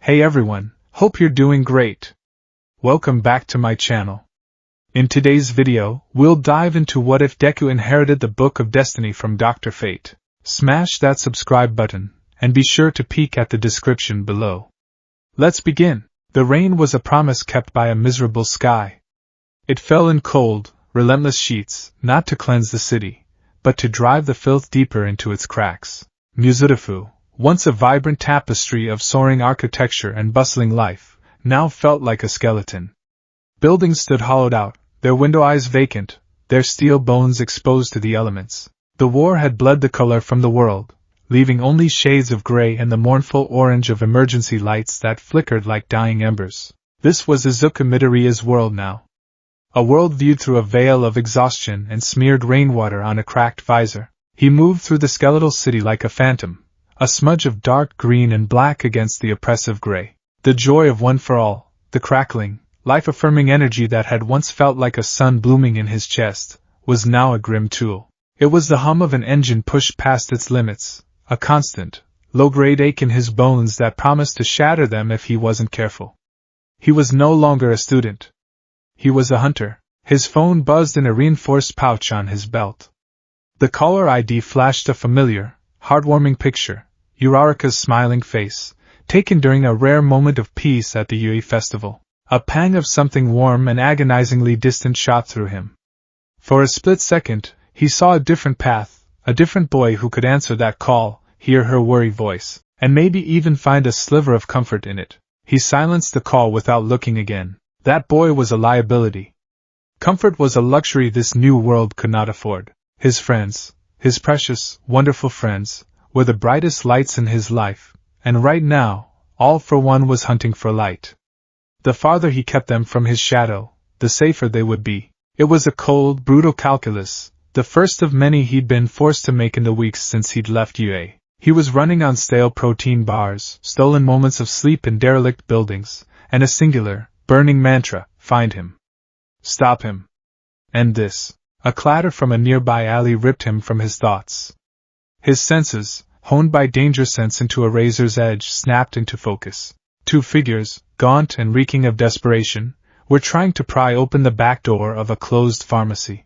Hey everyone, hope you're doing great. Welcome back to my channel. In today's video, we'll dive into what if Deku inherited the Book of Destiny from Dr. Fate. Smash that subscribe button, and be sure to peek at the description below. Let's begin. The rain was a promise kept by a miserable sky. It fell in cold, relentless sheets, not to cleanse the city, but to drive the filth deeper into its cracks. Muzutafu, once a vibrant tapestry of soaring architecture and bustling life, now felt like a skeleton. Buildings stood hollowed out, their window eyes vacant, their steel bones exposed to the elements. The war had bled the color from the world, leaving only shades of gray and the mournful orange of emergency lights that flickered like dying embers. This was Izuku Midoriya's world now. A world viewed through a veil of exhaustion and smeared rainwater on a cracked visor. He moved through the skeletal city like a phantom, a smudge of dark green and black against the oppressive gray. The joy of one for all, the crackling, life-affirming energy that had once felt like a sun blooming in his chest, was now a grim tool. It was the hum of an engine pushed past its limits, a constant, low-grade ache in his bones that promised to shatter them if he wasn't careful. He was no longer a student. He was a hunter. His phone buzzed in a reinforced pouch on his belt. The caller ID flashed a familiar, heartwarming picture. Uraraka's smiling face, taken during a rare moment of peace at the Yui festival. A pang of something warm and agonizingly distant shot through him. For a split second, he saw a different path, a different boy who could answer that call, hear her worried voice, and maybe even find a sliver of comfort in it. He silenced the call without looking again. That boy was a liability. Comfort was a luxury this new world could not afford. His friends, his precious, wonderful friends, were the brightest lights in his life, and right now, all for one was hunting for light. The farther he kept them from his shadow, the safer they would be. It was a cold, brutal calculus, the first of many he'd been forced to make in the weeks since he'd left UA. He was running on stale protein bars, stolen moments of sleep in derelict buildings, and a singular, burning mantra: find him. Stop him. End this. A clatter from a nearby alley ripped him from his thoughts. His senses, honed by danger sense into a razor's edge, snapped into focus. Two figures, gaunt and reeking of desperation, were trying to pry open the back door of a closed pharmacy.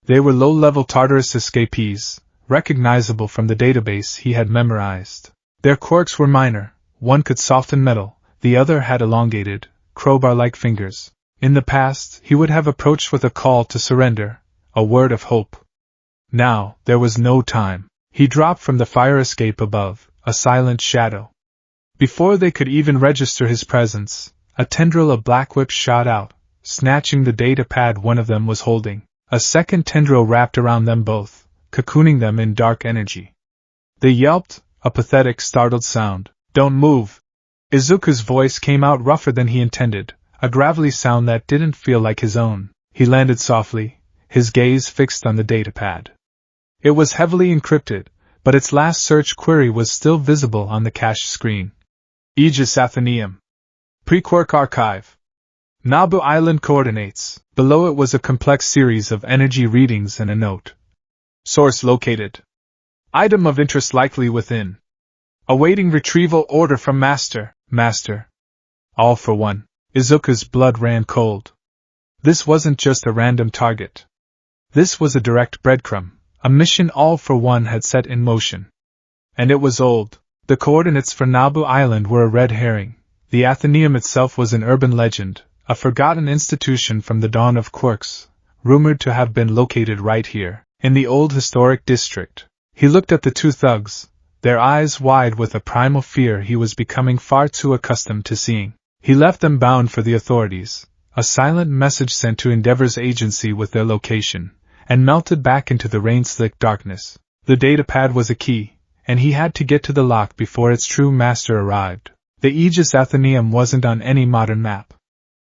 They were low-level Tartarus escapees, recognizable from the database he had memorized. Their quirks were minor. One could soften metal, the other had elongated, crowbar-like fingers. In the past, he would have approached with a call to surrender, a word of hope. Now, there was no time. He dropped from the fire escape above, a silent shadow. Before they could even register his presence, a tendril of black whip shot out, snatching the data pad one of them was holding. A second tendril wrapped around them both, cocooning them in dark energy. They yelped, a pathetic, startled sound. Don't move! Izuku's voice came out rougher than he intended, a gravelly sound that didn't feel like his own. He landed softly, his gaze fixed on the datapad. It was heavily encrypted, but its last search query was still visible on the cache screen. Aegis Athenaeum. Pre-Quirk Archive. Nabu Island Coordinates. Below it was a complex series of energy readings and a note. Source located. Item of interest likely within. Awaiting retrieval order from Master. Master. All for one. Izuku's blood ran cold. This wasn't just a random target. This was a direct breadcrumb, a mission All for One had set in motion. And it was old. The coordinates for Nabu Island were a red herring. The Athenaeum itself was an urban legend, a forgotten institution from the dawn of quirks, rumored to have been located right here, in the old historic district. He looked at the two thugs, their eyes wide with a primal fear he was becoming far too accustomed to seeing. He left them bound for the authorities, a silent message sent to Endeavor's agency with their location, and melted back into the rain-slick darkness. The datapad was a key, and he had to get to the lock before its true master arrived. The Aegis Athenaeum wasn't on any modern map.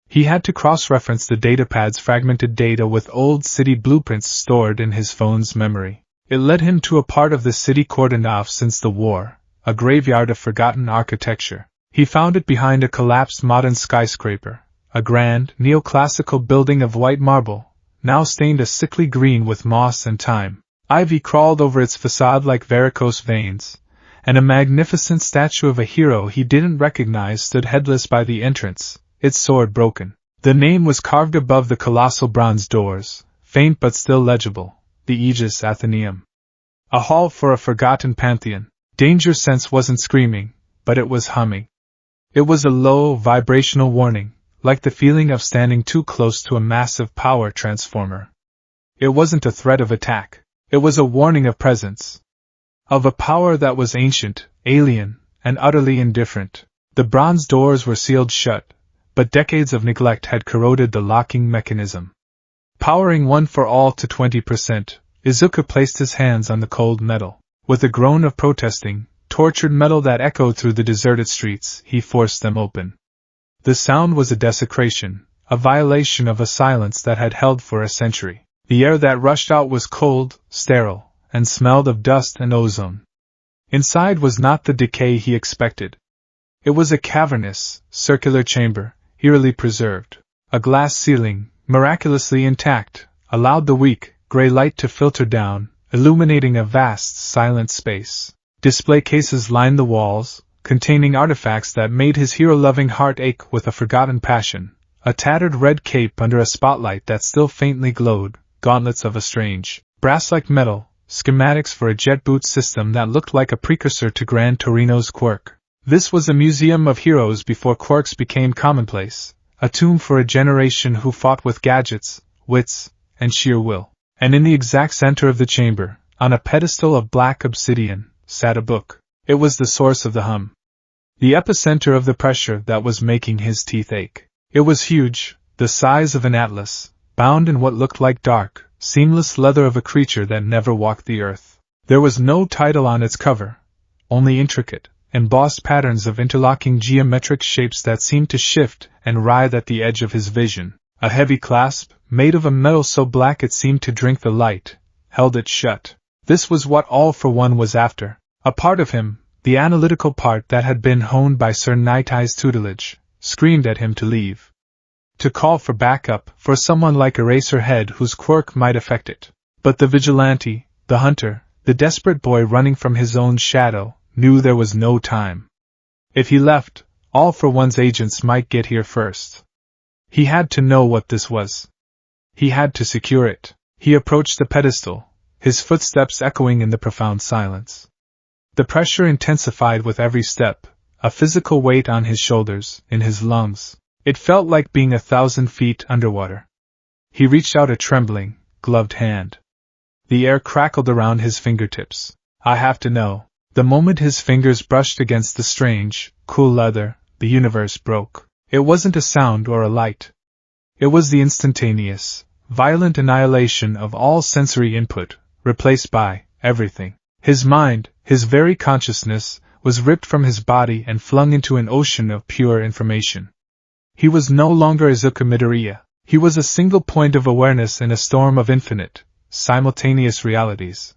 He had to cross-reference the datapad's fragmented data with old city blueprints stored in his phone's memory. It led him to a part of the city cordoned off since the war, a graveyard of forgotten architecture. He found it behind a collapsed modern skyscraper, a grand, neoclassical building of white marble, now stained a sickly green with moss and time. Ivy crawled over its facade like varicose veins, and a magnificent statue of a hero he didn't recognize stood headless by the entrance, its sword broken. The name was carved above the colossal bronze doors, faint but still legible, the Aegis Athenaeum. A hall for a forgotten pantheon. Danger sense wasn't screaming, but it was humming. It was a low, vibrational warning, like the feeling of standing too close to a massive power transformer. It wasn't a threat of attack. It was a warning of presence. Of a power that was ancient, alien, and utterly indifferent. The bronze doors were sealed shut, but decades of neglect had corroded the locking mechanism. Powering one for all to 20%, Izuku placed his hands on the cold metal. With a groan of protesting, tortured metal that echoed through the deserted streets, he forced them open. The sound was a desecration, a violation of a silence that had held for a century. The air that rushed out was cold, sterile, and smelled of dust and ozone. Inside was not the decay he expected. It was a cavernous, circular chamber, eerily preserved. A glass ceiling, miraculously intact, allowed the weak, gray light to filter down, illuminating a vast, silent space. Display cases lined the walls, containing artifacts that made his hero-loving heart ache with a forgotten passion. A tattered red cape under a spotlight that still faintly glowed, gauntlets of a strange, brass-like metal, schematics for a jet boot system that looked like a precursor to Gran Torino's quirk. This was a museum of heroes before quirks became commonplace, a tomb for a generation who fought with gadgets, wits, and sheer will. And in the exact center of the chamber, on a pedestal of black obsidian, sat a book. It was the source of the hum. The epicenter of the pressure that was making his teeth ache. It was huge, the size of an atlas, bound in what looked like dark, seamless leather of a creature that never walked the earth. There was no title on its cover, only intricate, embossed patterns of interlocking geometric shapes that seemed to shift and writhe at the edge of his vision. A heavy clasp, made of a metal so black it seemed to drink the light, held it shut. This was what All for One was after. A part of him, the analytical part that had been honed by Sir Nightie's tutelage, screamed at him to leave. To call for backup, for someone like Eraserhead whose quirk might affect it. But the vigilante, the hunter, the desperate boy running from his own shadow, knew there was no time. If he left, All for One's agents might get here first. He had to know what this was. He had to secure it. He approached the pedestal, his footsteps echoing in the profound silence. The pressure intensified with every step, a physical weight on his shoulders, in his lungs. It felt like being 1,000 feet underwater. He reached out a trembling, gloved hand. The air crackled around his fingertips. I have to know. The moment his fingers brushed against the strange, cool leather, the universe broke. It wasn't a sound or a light. It was the instantaneous, violent annihilation of all sensory input, replaced by everything. His mind, his very consciousness, was ripped from his body and flung into an ocean of pure information. He was no longer Izuku Midoriya. He was a single point of awareness in a storm of infinite, simultaneous realities.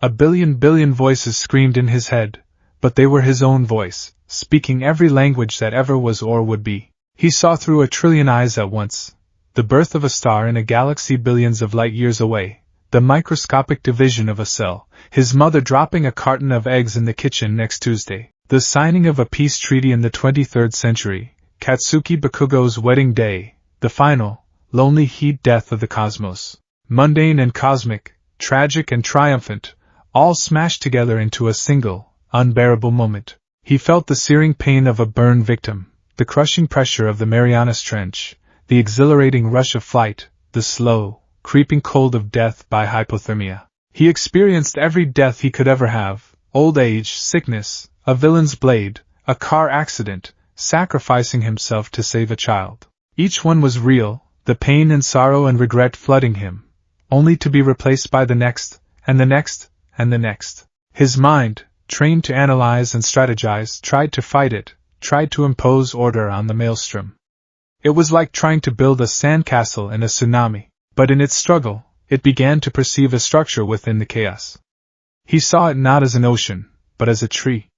A billion voices screamed in his head, but they were his own voice, speaking every language that ever was or would be. He saw through 1,000,000,000,000 eyes at once, the birth of a star in a galaxy billions of light years away, the microscopic division of a cell, his mother dropping a carton of eggs in the kitchen next Tuesday, the signing of a peace treaty in the 23rd century, Katsuki Bakugo's wedding day, the final, lonely heat death of the cosmos. Mundane and cosmic, tragic and triumphant, all smashed together into a single, unbearable moment. He felt the searing pain of a burn victim, the crushing pressure of the Marianas Trench, the exhilarating rush of flight, the slow, creeping cold of death by hypothermia. He experienced every death he could ever have: old age, sickness, a villain's blade, a car accident, sacrificing himself to save a child. Each one was real, the pain and sorrow and regret flooding him, only to be replaced by the next, and the next, and the next. His mind, trained to analyze and strategize, tried to fight it, tried to impose order on the maelstrom. It was like trying to build a sandcastle in a tsunami, but in its struggle, it began to perceive a structure within the chaos. He saw it not as an ocean, but as a tree.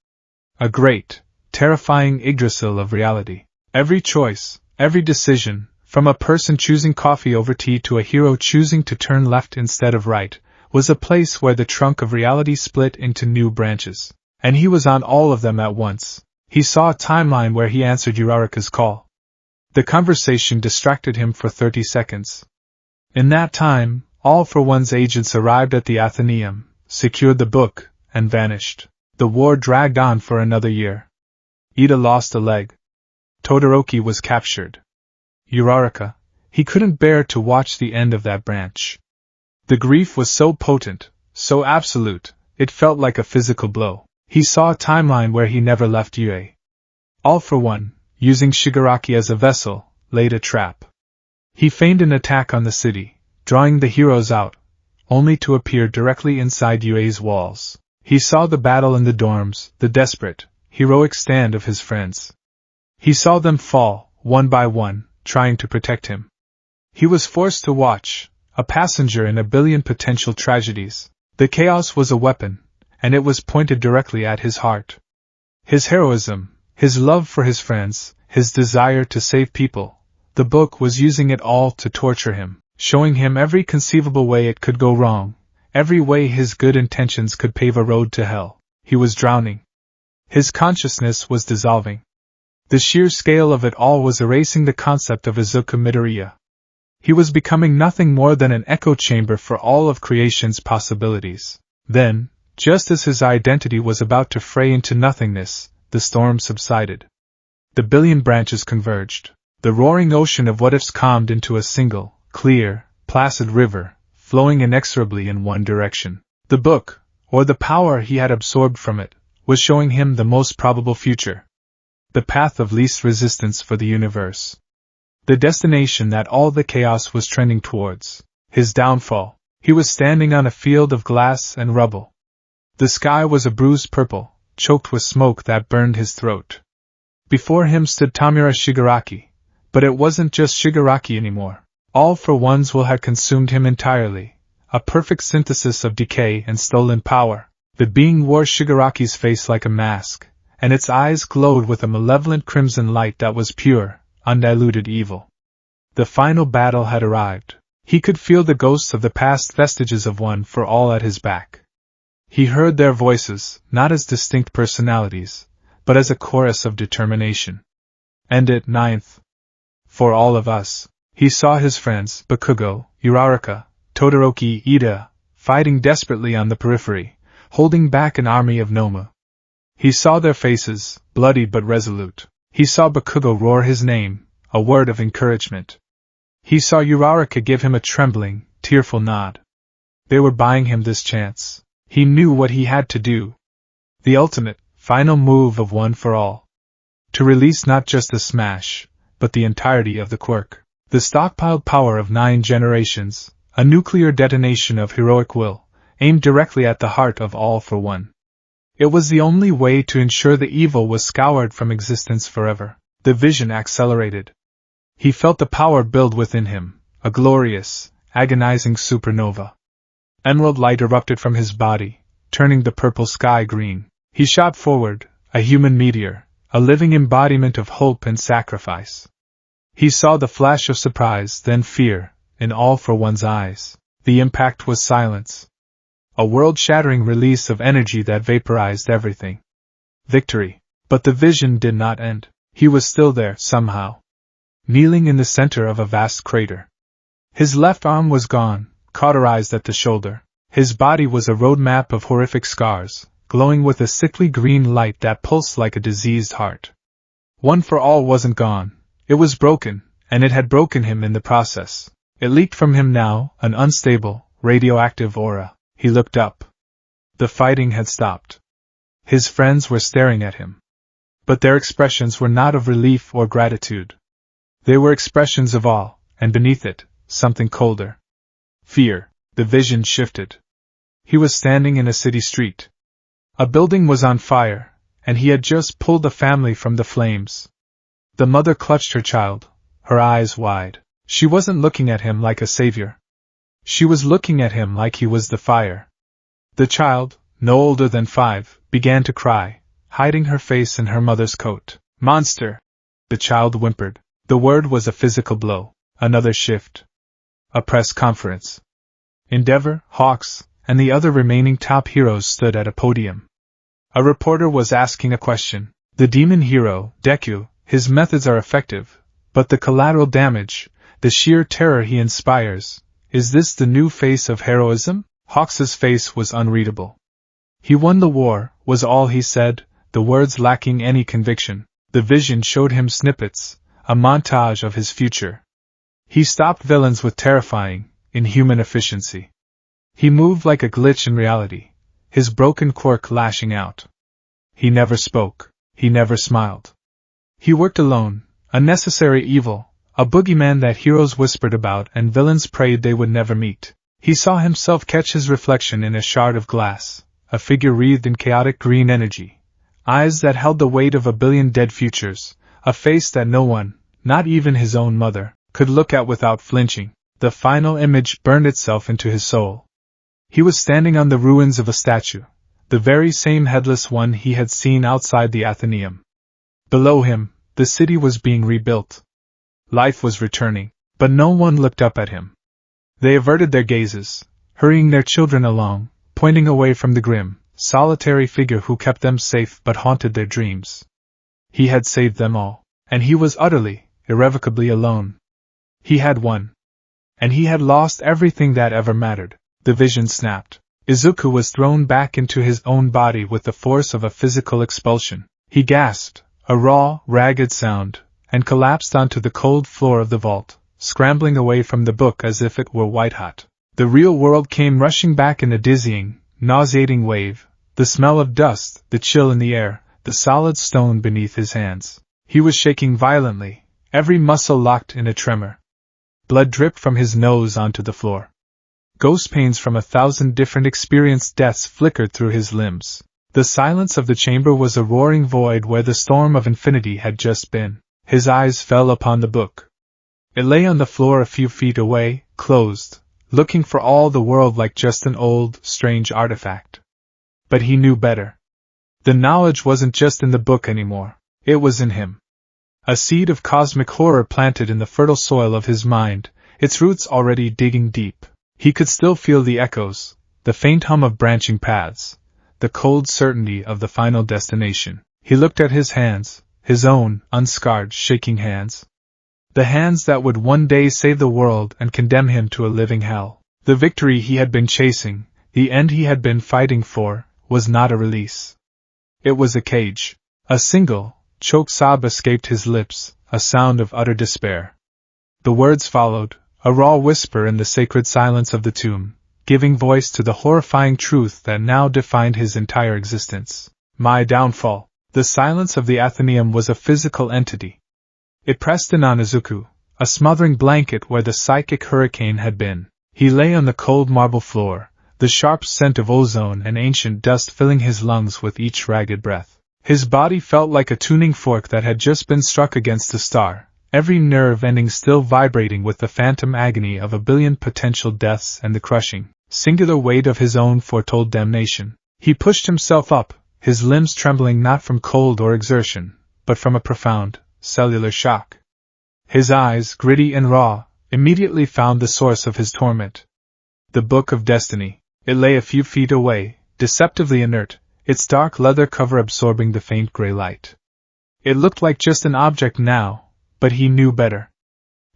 A great, terrifying Yggdrasil of reality. Every choice, every decision, from a person choosing coffee over tea to a hero choosing to turn left instead of right, was a place where the trunk of reality split into new branches. And he was on all of them at once. He saw a timeline where he answered Uraraka's call. The conversation distracted him for 30 seconds. In that time, All for One's agents arrived at the Athenaeum, secured the book, and vanished. The war dragged on for another year. Ida lost a leg. Todoroki was captured. Uraraka, he couldn't bear to watch the end of that branch. The grief was so potent, so absolute, it felt like a physical blow. He saw a timeline where he never left Yue. All for One, using Shigaraki as a vessel, laid a trap. He feigned an attack on the city, drawing the heroes out, only to appear directly inside Yue's walls. He saw the battle in the dorms, the desperate, heroic stand of his friends. He saw them fall, one by one, trying to protect him. He was forced to watch, a passenger in a billion potential tragedies. The chaos was a weapon, and it was pointed directly at his heart. His heroism, his love for his friends, his desire to save people, the book was using it all to torture him, showing him every conceivable way it could go wrong, every way his good intentions could pave a road to hell. He was drowning. His consciousness was dissolving. The sheer scale of it all was erasing the concept of Izuku Midoriya. He was becoming nothing more than an echo chamber for all of creation's possibilities. Then, just as his identity was about to fray into nothingness, the storm subsided. The billion branches converged. The roaring ocean of what-ifs calmed into a single, clear, placid river, flowing inexorably in one direction. The book, or the power he had absorbed from it, was showing him the most probable future. The path of least resistance for the universe. The destination that all the chaos was trending towards. His downfall. He was standing on a field of glass and rubble. The sky was a bruised purple, choked with smoke that burned his throat. Before him stood Tamura Shigaraki, but it wasn't just Shigaraki anymore. All for One's will had consumed him entirely, a perfect synthesis of decay and stolen power. The being wore Shigaraki's face like a mask, and its eyes glowed with a malevolent crimson light that was pure, undiluted evil. The final battle had arrived. He could feel the ghosts of the past vestiges of One for All at his back. He heard their voices, not as distinct personalities, but as a chorus of determination. And at 9th. For all of us. He saw his friends, Bakugo, Uraraka, Todoroki, Ida, fighting desperately on the periphery, holding back an army of Nomu. He saw their faces, bloodied but resolute. He saw Bakugo roar his name, a word of encouragement. He saw Uraraka give him a trembling, tearful nod. They were buying him this chance. He knew what he had to do. The ultimate, final move of One for All. To release not just the smash, but the entirety of the quirk. The stockpiled power of 9 generations, a nuclear detonation of heroic will, aimed directly at the heart of All for One. It was the only way to ensure the evil was scoured from existence forever. The vision accelerated. He felt the power build within him, a glorious, agonizing supernova. Emerald light erupted from his body, turning the purple sky green. He shot forward, a human meteor, a living embodiment of hope and sacrifice. He saw the flash of surprise, then fear, in All for One's eyes. The impact was silence. A world-shattering release of energy that vaporized everything. Victory. But the vision did not end. He was still there, somehow. Kneeling in the center of a vast crater. His left arm was gone, cauterized at the shoulder. His body was a roadmap of horrific scars, glowing with a sickly green light that pulsed like a diseased heart. One for All wasn't gone. It was broken, and it had broken him in the process. It leaked from him now, an unstable, radioactive aura. He looked up. The fighting had stopped. His friends were staring at him. But their expressions were not of relief or gratitude. They were expressions of awe, and beneath it, something colder. Fear. The vision shifted. He was standing in a city street. A building was on fire, and he had just pulled the family from the flames. The mother clutched her child, her eyes wide. She wasn't looking at him like a savior. She was looking at him like he was the fire. The child, no older than 5, began to cry, hiding her face in her mother's coat. Monster! The child whimpered. The word was a physical blow. Another shift. A press conference. Endeavor, Hawks, and the other remaining top heroes stood at a podium. A reporter was asking a question. The demon hero, Deku, his methods are effective, but the collateral damage, the sheer terror he inspires, is this the new face of heroism? Hawks's face was unreadable. He won the war, was all he said, the words lacking any conviction. The vision showed him snippets, a montage of his future. He stopped villains with terrifying, inhuman efficiency. He moved like a glitch in reality, his broken quirk lashing out. He never spoke, he never smiled. He worked alone, a necessary evil, a boogeyman that heroes whispered about and villains prayed they would never meet. He saw himself catch his reflection in a shard of glass, a figure wreathed in chaotic green energy, eyes that held the weight of 1,000,000,000 dead futures, a face that no one, not even his own mother, could look at without flinching. The final image burned itself into his soul. He was standing on the ruins of a statue, the very same headless one he had seen outside the Athenaeum. Below him, the city was being rebuilt. Life was returning, but no one looked up at him. They averted their gazes, hurrying their children along, pointing away from the grim, solitary figure who kept them safe but haunted their dreams. He had saved them all, and he was utterly, irrevocably alone. He had won. And he had lost everything that ever mattered. The vision snapped. Izuku was thrown back into his own body with the force of a physical expulsion. He gasped, a raw, ragged sound, and collapsed onto the cold floor of the vault, scrambling away from the book as if it were white-hot. The real world came rushing back in a dizzying, nauseating wave, the smell of dust, the chill in the air, the solid stone beneath his hands. He was shaking violently, every muscle locked in a tremor. Blood dripped from his nose onto the floor. Ghost pains from 1,000 different experienced deaths flickered through his limbs. The silence of the chamber was a roaring void where the storm of infinity had just been. His eyes fell upon the book. It lay on the floor a few feet away, closed, looking for all the world like just an old, strange artifact. But he knew better. The knowledge wasn't just in the book anymore, it was in him. A seed of cosmic horror planted in the fertile soil of his mind, its roots already digging deep. He could still feel the echoes, the faint hum of branching paths, the cold certainty of the final destination. He looked at his hands, his own, unscarred, shaking hands. The hands that would one day save the world and condemn him to a living hell. The victory he had been chasing, the end he had been fighting for, was not a release. It was a cage. A single, choked sob escaped his lips, a sound of utter despair. The words followed, a raw whisper in the sacred silence of the tomb, giving voice to the horrifying truth that now defined his entire existence. My downfall. The silence of the Athenaeum was a physical entity. It pressed in on Izuku, a smothering blanket where the psychic hurricane had been. He lay on the cold marble floor, the sharp scent of ozone and ancient dust filling his lungs with each ragged breath. His body felt like a tuning fork that had just been struck against a star, every nerve ending still vibrating with the phantom agony of 1,000,000,000 potential deaths and the crushing, singular weight of his own foretold damnation. He pushed himself up, his limbs trembling not from cold or exertion, but from a profound, cellular shock. His eyes, gritty and raw, immediately found the source of his torment. The Book of Destiny. It lay a few feet away, deceptively inert, its dark leather cover absorbing the faint gray light. It looked like just an object now, but he knew better.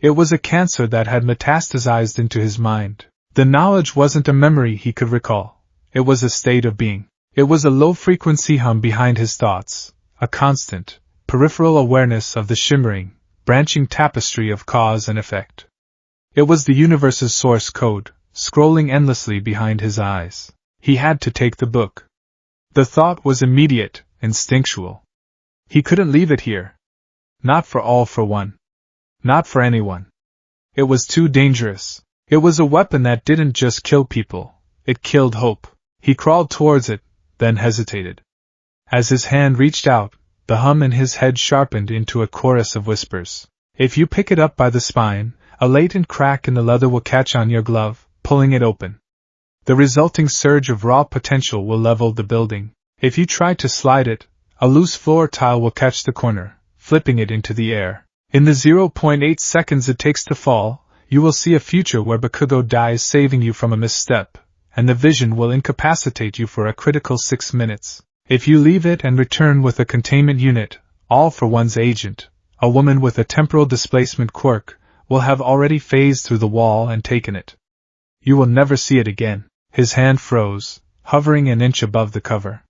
It was a cancer that had metastasized into his mind. The knowledge wasn't a memory he could recall, it was a state of being. It was a low-frequency hum behind his thoughts, a constant, peripheral awareness of the shimmering, branching tapestry of cause and effect. It was the universe's source code, scrolling endlessly behind his eyes. He had to take the book. The thought was immediate, instinctual. He couldn't leave it here. Not for all for one. Not for anyone. It was too dangerous. It was a weapon that didn't just kill people, it killed hope. He crawled towards it, then hesitated. As his hand reached out, the hum in his head sharpened into a chorus of whispers. If you pick it up by the spine, a latent crack in the leather will catch on your glove, pulling it open. The resulting surge of raw potential will level the building. If you try to slide it, a loose floor tile will catch the corner, flipping it into the air. In the 0.8 seconds it takes to fall, you will see a future where Bakugo dies saving you from a misstep, and the vision will incapacitate you for a critical 6 minutes. If you leave it and return with a containment unit, all for one's agent, a woman with a temporal displacement quirk, will have already phased through the wall and taken it. You will never see it again. His hand froze, hovering an inch above the cover.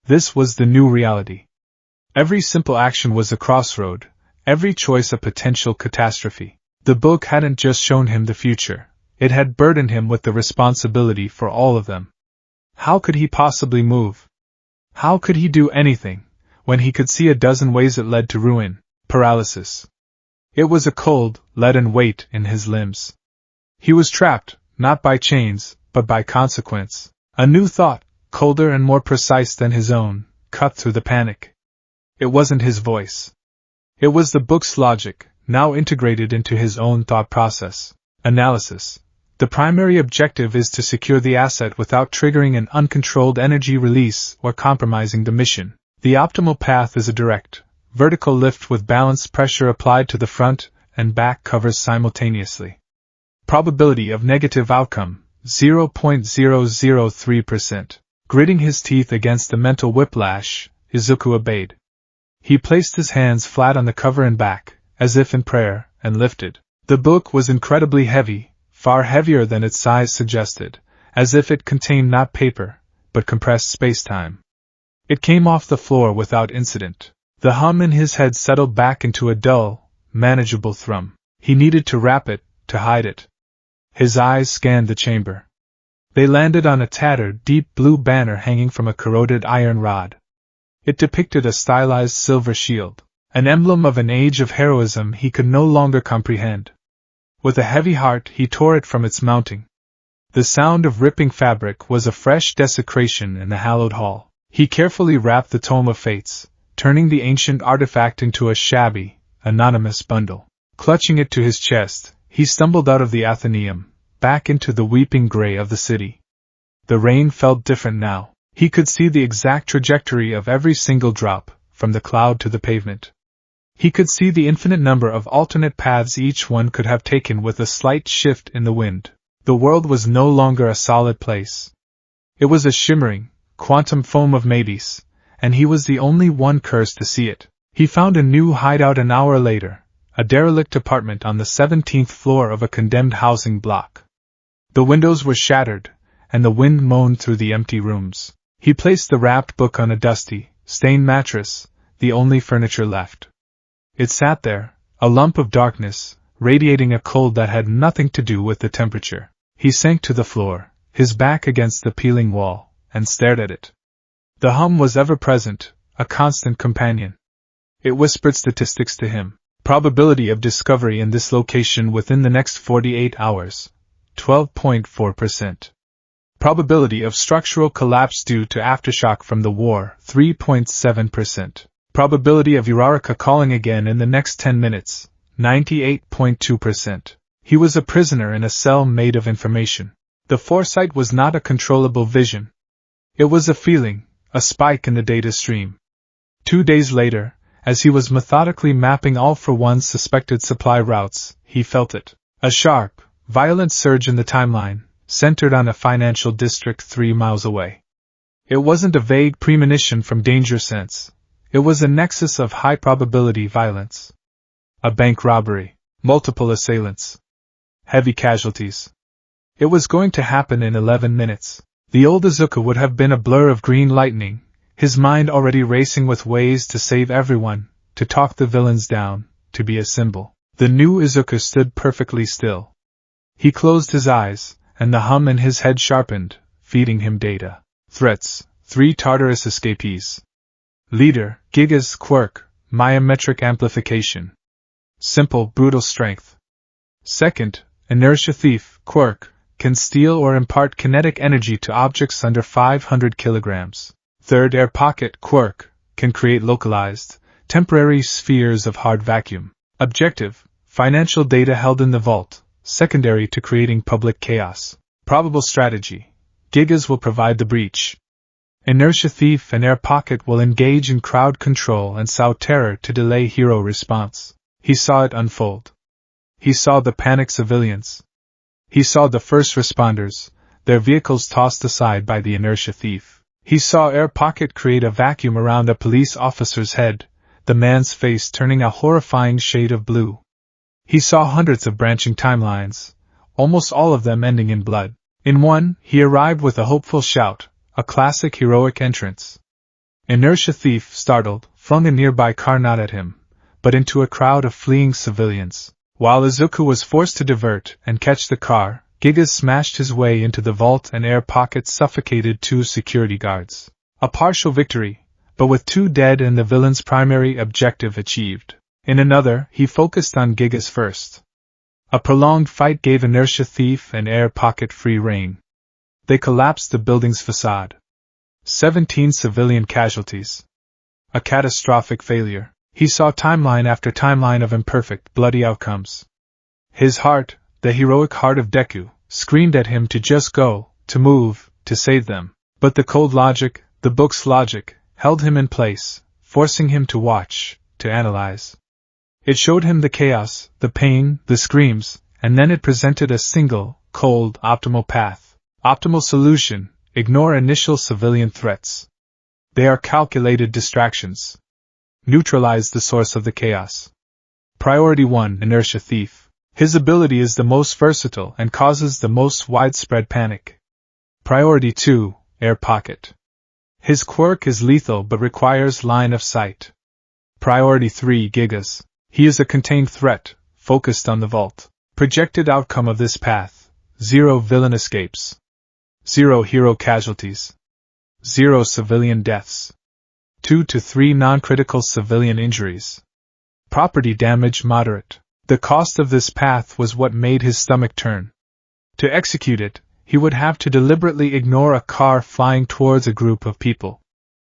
This was the new reality. Every simple action was a crossroad, every choice a potential catastrophe. The book hadn't just shown him the future, it had burdened him with the responsibility for all of them. How could he possibly move? How could he do anything, when he could see a dozen ways it led to ruin, paralysis? It was a cold, leaden weight in his limbs. He was trapped, not by chains, but by consequence. A new thought, colder and more precise than his own, cut through the panic. It wasn't his voice. It was the book's logic, now integrated into his own thought process. Analysis. The primary objective is to secure the asset without triggering an uncontrolled energy release or compromising the mission. The optimal path is a direct, vertical lift with balanced pressure applied to the front and back covers simultaneously. Probability of negative outcome, 0.003%. Gritting his teeth against the mental whiplash, Izuku obeyed. He placed his hands flat on the cover and back, as if in prayer, and lifted. The book was incredibly heavy, far heavier than its size suggested, as if it contained not paper, but compressed space-time. It came off the floor without incident. The hum in his head settled back into a dull, manageable thrum. He needed to wrap it, to hide it. His eyes scanned the chamber. They landed on a tattered, deep blue banner hanging from a corroded iron rod. It depicted a stylized silver shield, an emblem of an age of heroism he could no longer comprehend. With a heavy heart he tore it from its mounting. The sound of ripping fabric was a fresh desecration in the hallowed hall. He carefully wrapped the Tome of Fates, turning the ancient artifact into a shabby, anonymous bundle. Clutching it to his chest, he stumbled out of the Athenaeum, back into the weeping gray of the city. The rain felt different now. He could see the exact trajectory of every single drop, from the cloud to the pavement. He could see the infinite number of alternate paths each one could have taken with a slight shift in the wind. The world was no longer a solid place. It was a shimmering, quantum foam of maybes, and he was the only one cursed to see it. He found a new hideout an hour later, a derelict apartment on the 17th floor of a condemned housing block. The windows were shattered, and the wind moaned through the empty rooms. He placed the wrapped book on a dusty, stained mattress, the only furniture left. It sat there, a lump of darkness, radiating a cold that had nothing to do with the temperature. He sank to the floor, his back against the peeling wall, and stared at it. The hum was ever present, a constant companion. It whispered statistics to him. Probability of discovery in this location within the next 48 hours, 12.4%. Probability of structural collapse due to aftershock from the war, 3.7%. Probability of Uraraka calling again in the next 10 minutes, 98.2%. He was a prisoner in a cell made of information. The foresight was not a controllable vision. It was a feeling, a spike in the data stream. 2 days later, as he was methodically mapping all for one's suspected supply routes, he felt it. A sharp, violent surge in the timeline, centered on a financial district 3 miles away. It wasn't a vague premonition from danger sense. It was a nexus of high-probability violence. A bank robbery, multiple assailants, heavy casualties. It was going to happen in 11 minutes. The old Izuku would have been a blur of green lightning, his mind already racing with ways to save everyone, to talk the villains down, to be a symbol. The new Izuku stood perfectly still. He closed his eyes, and the hum in his head sharpened, feeding him data. Threats: 3 Tartarus escapees. Leader: Giga's quirk, myometric amplification. Simple, brutal strength. Second, inertia thief, quirk, can steal or impart kinetic energy to objects under 500 kilograms. Third, air pocket, quirk, can create localized, temporary spheres of hard vacuum. Objective: financial data held in the vault, secondary to creating public chaos. Probable strategy: Gigas will provide the breach. Inertia thief and air pocket will engage in crowd control and sow terror to delay hero response. He saw it unfold. He saw the panicked civilians. He saw the first responders, their vehicles tossed aside by the inertia thief. He saw Air Pocket create a vacuum around a police officer's head, the man's face turning a horrifying shade of blue. He saw hundreds of branching timelines, almost all of them ending in blood. In one, he arrived with a hopeful shout, a classic heroic entrance. Inertia Thief, startled, flung a nearby car not at him, but into a crowd of fleeing civilians. While Izuku was forced to divert and catch the car, Gigas smashed his way into the vault and Air Pocket suffocated 2 security guards. A partial victory, but with 2 dead and the villain's primary objective achieved. In another, he focused on Gigas first. A prolonged fight gave Inertia Thief and Air Pocket free rein. They collapsed the building's facade. 17 civilian casualties. A catastrophic failure. He saw timeline after timeline of imperfect, bloody outcomes. His heart, the heroic heart of Deku, screamed at him to just go, to move, to save them. But the cold logic, the book's logic, held him in place, forcing him to watch, to analyze. It showed him the chaos, the pain, the screams, and then it presented a single, cold, optimal path. Optimal solution: ignore initial civilian threats. They are calculated distractions. Neutralize the source of the chaos. Priority 1: Inertia Thief. His ability is the most versatile and causes the most widespread panic. Priority 2: Air Pocket. His quirk is lethal but requires line of sight. Priority 3: Gigas. He is a contained threat, focused on the vault. Projected outcome of this path: 0 villain escapes. 0 hero casualties. 0 civilian deaths. 2 to 3 non-critical civilian injuries. Property damage moderate. The cost of this path was what made his stomach turn. To execute it, he would have to deliberately ignore a car flying towards a group of people.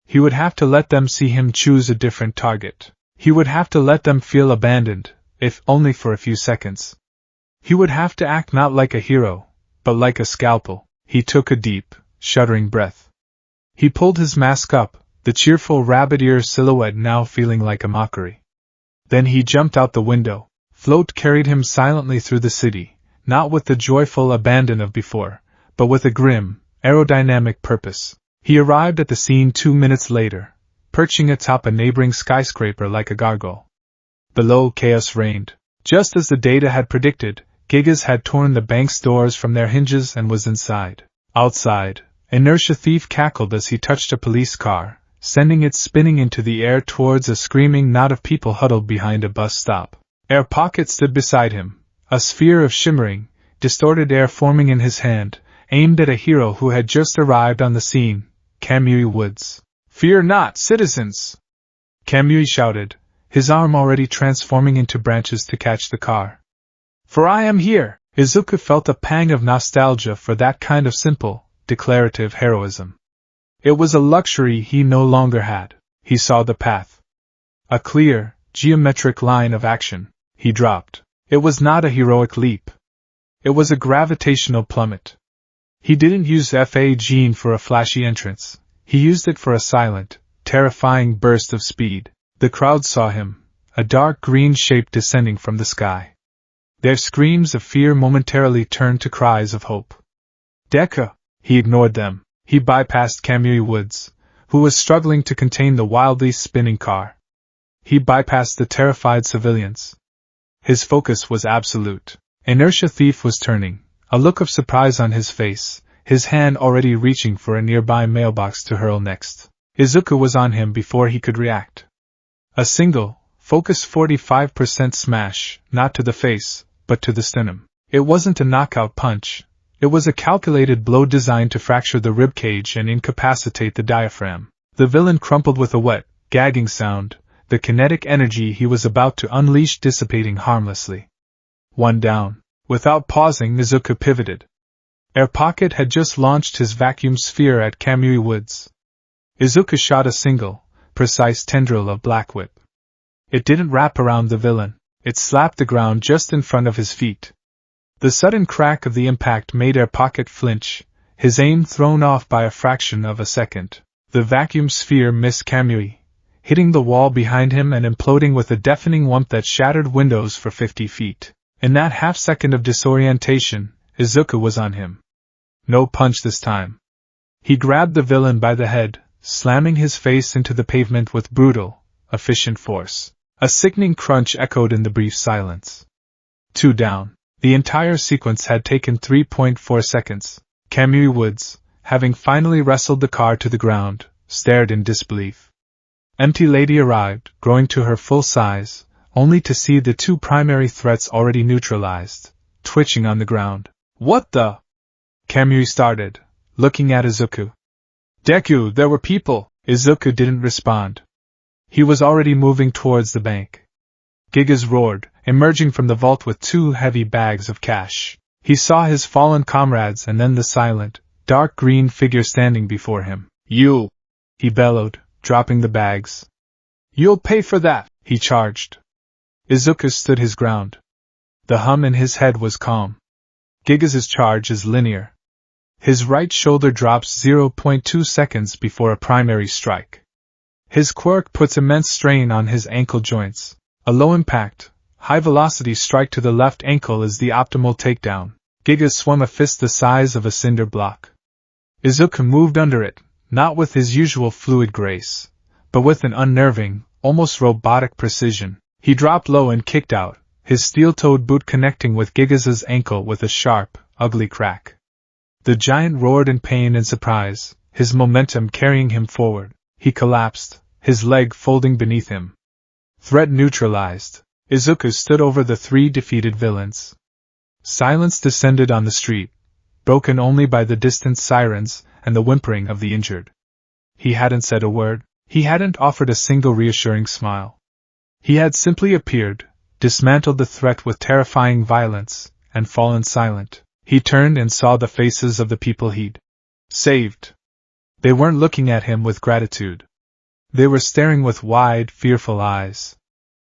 He would have to let them see him choose a different target. He would have to let them feel abandoned, if only for a few seconds. He would have to act not like a hero, but like a scalpel. He took a deep, shuddering breath. He pulled his mask up, the cheerful rabbit-ear silhouette now feeling like a mockery. Then he jumped out the window. Float carried him silently through the city, not with the joyful abandon of before, but with a grim, aerodynamic purpose. He arrived at the scene 2 minutes later, perching atop a neighboring skyscraper like a gargoyle. Below, chaos reigned. Just as the data had predicted, Gigas had torn the bank's doors from their hinges and was inside. Outside, Inertia Thief cackled as he touched a police car, sending it spinning into the air towards a screaming knot of people huddled behind a bus stop. Air Pocket stood beside him, a sphere of shimmering, distorted air forming in his hand, aimed at a hero who had just arrived on the scene, Kamui Woods. "Fear not, citizens!" Kamui shouted, his arm already transforming into branches to catch the car. "For I am here!" Izuku felt a pang of nostalgia for that kind of simple, declarative heroism. It was a luxury he no longer had. He saw the path. A clear, geometric line of action. He dropped. It was not a heroic leap. It was a gravitational plummet. He didn't use Fa Gene for a flashy entrance. He used it for a silent, terrifying burst of speed. The crowd saw him, a dark green shape descending from the sky. Their screams of fear momentarily turned to cries of hope. Deku! He ignored them. He bypassed Kamui Woods, who was struggling to contain the wildly spinning car. He bypassed the terrified civilians. His focus was absolute. Inertia Thief was turning, a look of surprise on his face, his hand already reaching for a nearby mailbox to hurl next. Izuku was on him before he could react. A single, focused 45% smash, not to the face, but to the sternum. It wasn't a knockout punch. It was a calculated blow designed to fracture the ribcage and incapacitate the diaphragm. The villain crumpled with a wet, gagging sound, the kinetic energy he was about to unleash dissipating harmlessly. One down. Without pausing, Izuku pivoted. Air Pocket had just launched his vacuum sphere at Kamui Woods. Izuku shot a single, precise tendril of Black Whip. It didn't wrap around the villain. It slapped the ground just in front of his feet. The sudden crack of the impact made Air Pocket flinch, his aim thrown off by a fraction of a second. The vacuum sphere missed Kamui, hitting the wall behind him and imploding with a deafening whump that shattered windows for 50 feet. In that half-second of disorientation, Izuku was on him. No punch this time. He grabbed the villain by the head, slamming his face into the pavement with brutal, efficient force. A sickening crunch echoed in the brief silence. 2 down. The entire sequence had taken 3.4 seconds. Kamui Woods, having finally wrestled the car to the ground, stared in disbelief. Empty Lady arrived, growing to her full size, only to see the 2 primary threats already neutralized, twitching on the ground. What the? Kamui started, looking at Izuku. Deku, there were people! Izuku didn't respond. He was already moving towards the bank. Gigas roared, emerging from the vault with 2 heavy bags of cash. He saw his fallen comrades and then the silent, dark green figure standing before him. You! He bellowed, dropping the bags. You'll pay for that, he charged. Izuku stood his ground. The hum in his head was calm. Gigas' charge is linear. His right shoulder drops 0.2 seconds before a primary strike. His quirk puts immense strain on his ankle joints. A low-impact, high-velocity strike to the left ankle is the optimal takedown. Gigas swung a fist the size of a cinder block. Izuku moved under it, not with his usual fluid grace, but with an unnerving, almost robotic precision. He dropped low and kicked out, his steel-toed boot connecting with Gigas' ankle with a sharp, ugly crack. The giant roared in pain and surprise, his momentum carrying him forward. He collapsed, his leg folding beneath him. Threat neutralized. Izuku stood over the 3 defeated villains. Silence descended on the street, broken only by the distant sirens and the whimpering of the injured. He hadn't said a word, he hadn't offered a single reassuring smile. He had simply appeared, dismantled the threat with terrifying violence, and fallen silent. He turned and saw the faces of the people he'd saved. They weren't looking at him with gratitude. They were staring with wide, fearful eyes.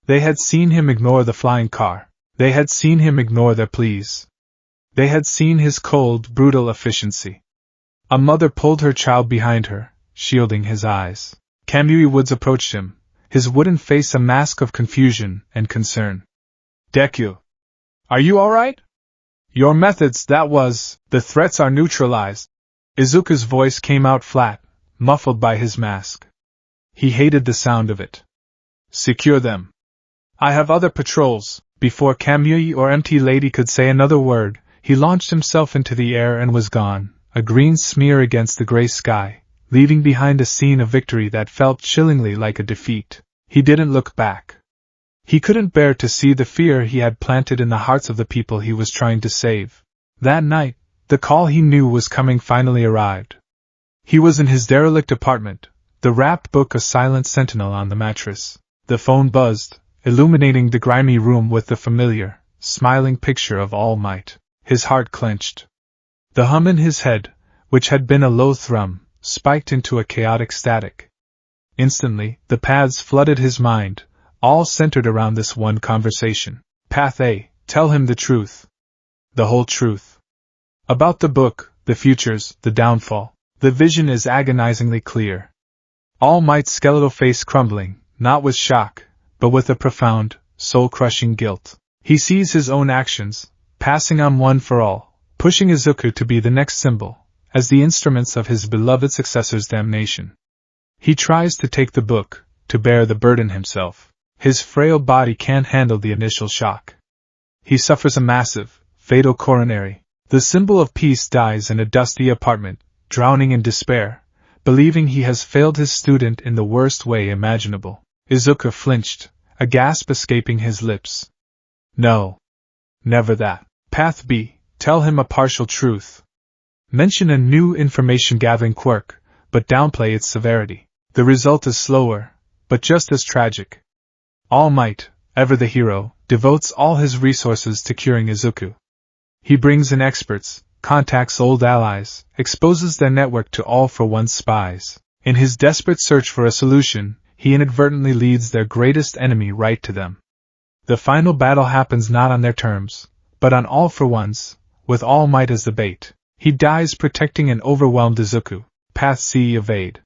They had seen him ignore the flying car. They had seen him ignore their pleas. They had seen his cold, brutal efficiency. A mother pulled her child behind her, shielding his eyes. Kamui Woods approached him, his wooden face a mask of confusion and concern. Deku. Are you alright? Your methods, that was, the threats are neutralized. Izuku's voice came out flat, muffled by his mask. He hated the sound of it. Secure them. I have other patrols. Before Kamui or Empty Lady could say another word, he launched himself into the air and was gone, a green smear against the gray sky, leaving behind a scene of victory that felt chillingly like a defeat. He didn't look back. He couldn't bear to see the fear he had planted in the hearts of the people he was trying to save. That night, the call he knew was coming finally arrived. He was in his derelict apartment, the wrapped book a silent sentinel on the mattress. The phone buzzed, illuminating the grimy room with the familiar, smiling picture of All Might. His heart clenched. The hum in his head, which had been a low thrum, spiked into a chaotic static. Instantly, the paths flooded his mind, all centered around this one conversation. Path A, tell him the truth. The whole truth. About the book, the futures, the downfall. The vision is agonizingly clear. All Might's skeletal face crumbling, not with shock, but with a profound, soul-crushing guilt. He sees his own actions, passing on one for all, pushing Izuku to be the next symbol, as the instruments of his beloved successor's damnation. He tries to take the book, to bear the burden himself. His frail body can't handle the initial shock. He suffers a massive, fatal coronary. The symbol of peace dies in a dusty apartment, drowning in despair, believing he has failed his student in the worst way imaginable. Izuku flinched, a gasp escaping his lips. No. Never that. Path B, tell him a partial truth. Mention a new information-gathering quirk, but downplay its severity. The result is slower, but just as tragic. All Might, ever the hero, devotes all his resources to curing Izuku. He brings in experts, contacts old allies, exposes their network to all-for-one spies. In his desperate search for a solution, he inadvertently leads their greatest enemy right to them. The final battle happens not on their terms, but on all-for-ones, with All Might as the bait. He dies protecting an overwhelmed Izuku. Path C, evade.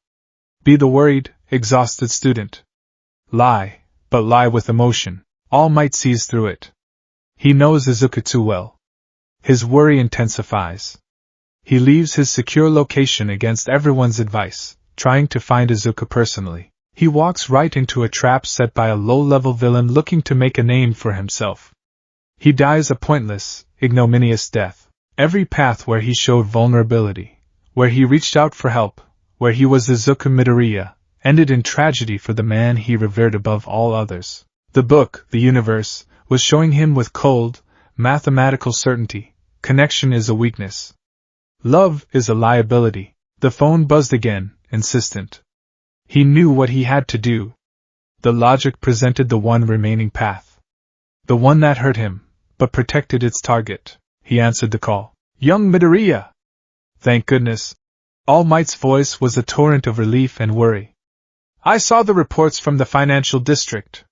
Be the worried, exhausted student. Lie, but lie with emotion. All Might sees through it. He knows Izuku too well. His worry intensifies. He leaves his secure location against everyone's advice, trying to find Izuku personally. He walks right into a trap set by a low-level villain looking to make a name for himself. He dies a pointless, ignominious death. Every path where he showed vulnerability, where he reached out for help, where he was Izuku Midoriya, ended in tragedy for the man he revered above all others. The book, the universe, was showing him with cold, mathematical certainty, connection is a weakness. Love is a liability. The phone buzzed again, insistent. He knew what he had to do. The logic presented the one remaining path. The one that hurt him, but protected its target. He answered the call. Young Midoriya! Thank goodness. All Might's voice was a torrent of relief and worry. I saw the reports from the financial district.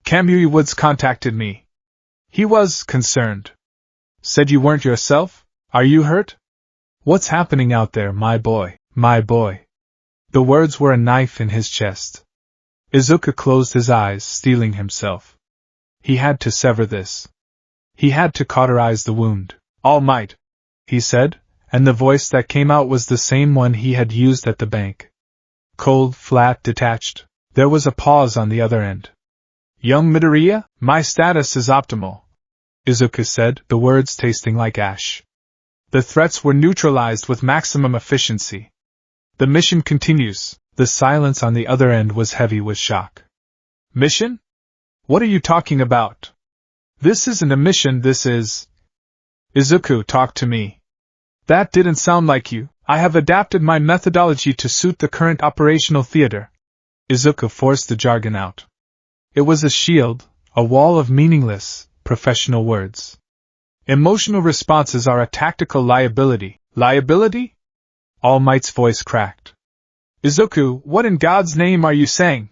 Kamui Woods contacted me. He was concerned. Said you weren't yourself? Are you hurt? What's happening out there, my boy, my boy? The words were a knife in his chest. Izuku closed his eyes, steeling himself. He had to sever this. He had to cauterize the wound. All Might, he said, and the voice that came out was the same one he had used at the bank. Cold, flat, detached. There was a pause on the other end. Young Midoriya, my status is optimal, Izuku said, the words tasting like ash. The threats were neutralized with maximum efficiency. The mission continues. The silence on the other end was heavy with shock. Mission? What are you talking about? This isn't a mission, this is... Izuku, talk to me. That didn't sound like you. I have adapted my methodology to suit the current operational theater. Izuku forced the jargon out. It was a shield, a wall of meaningless, professional words. Emotional responses are a tactical liability. Liability? All Might's voice cracked. Izuku, what in God's name are you saying?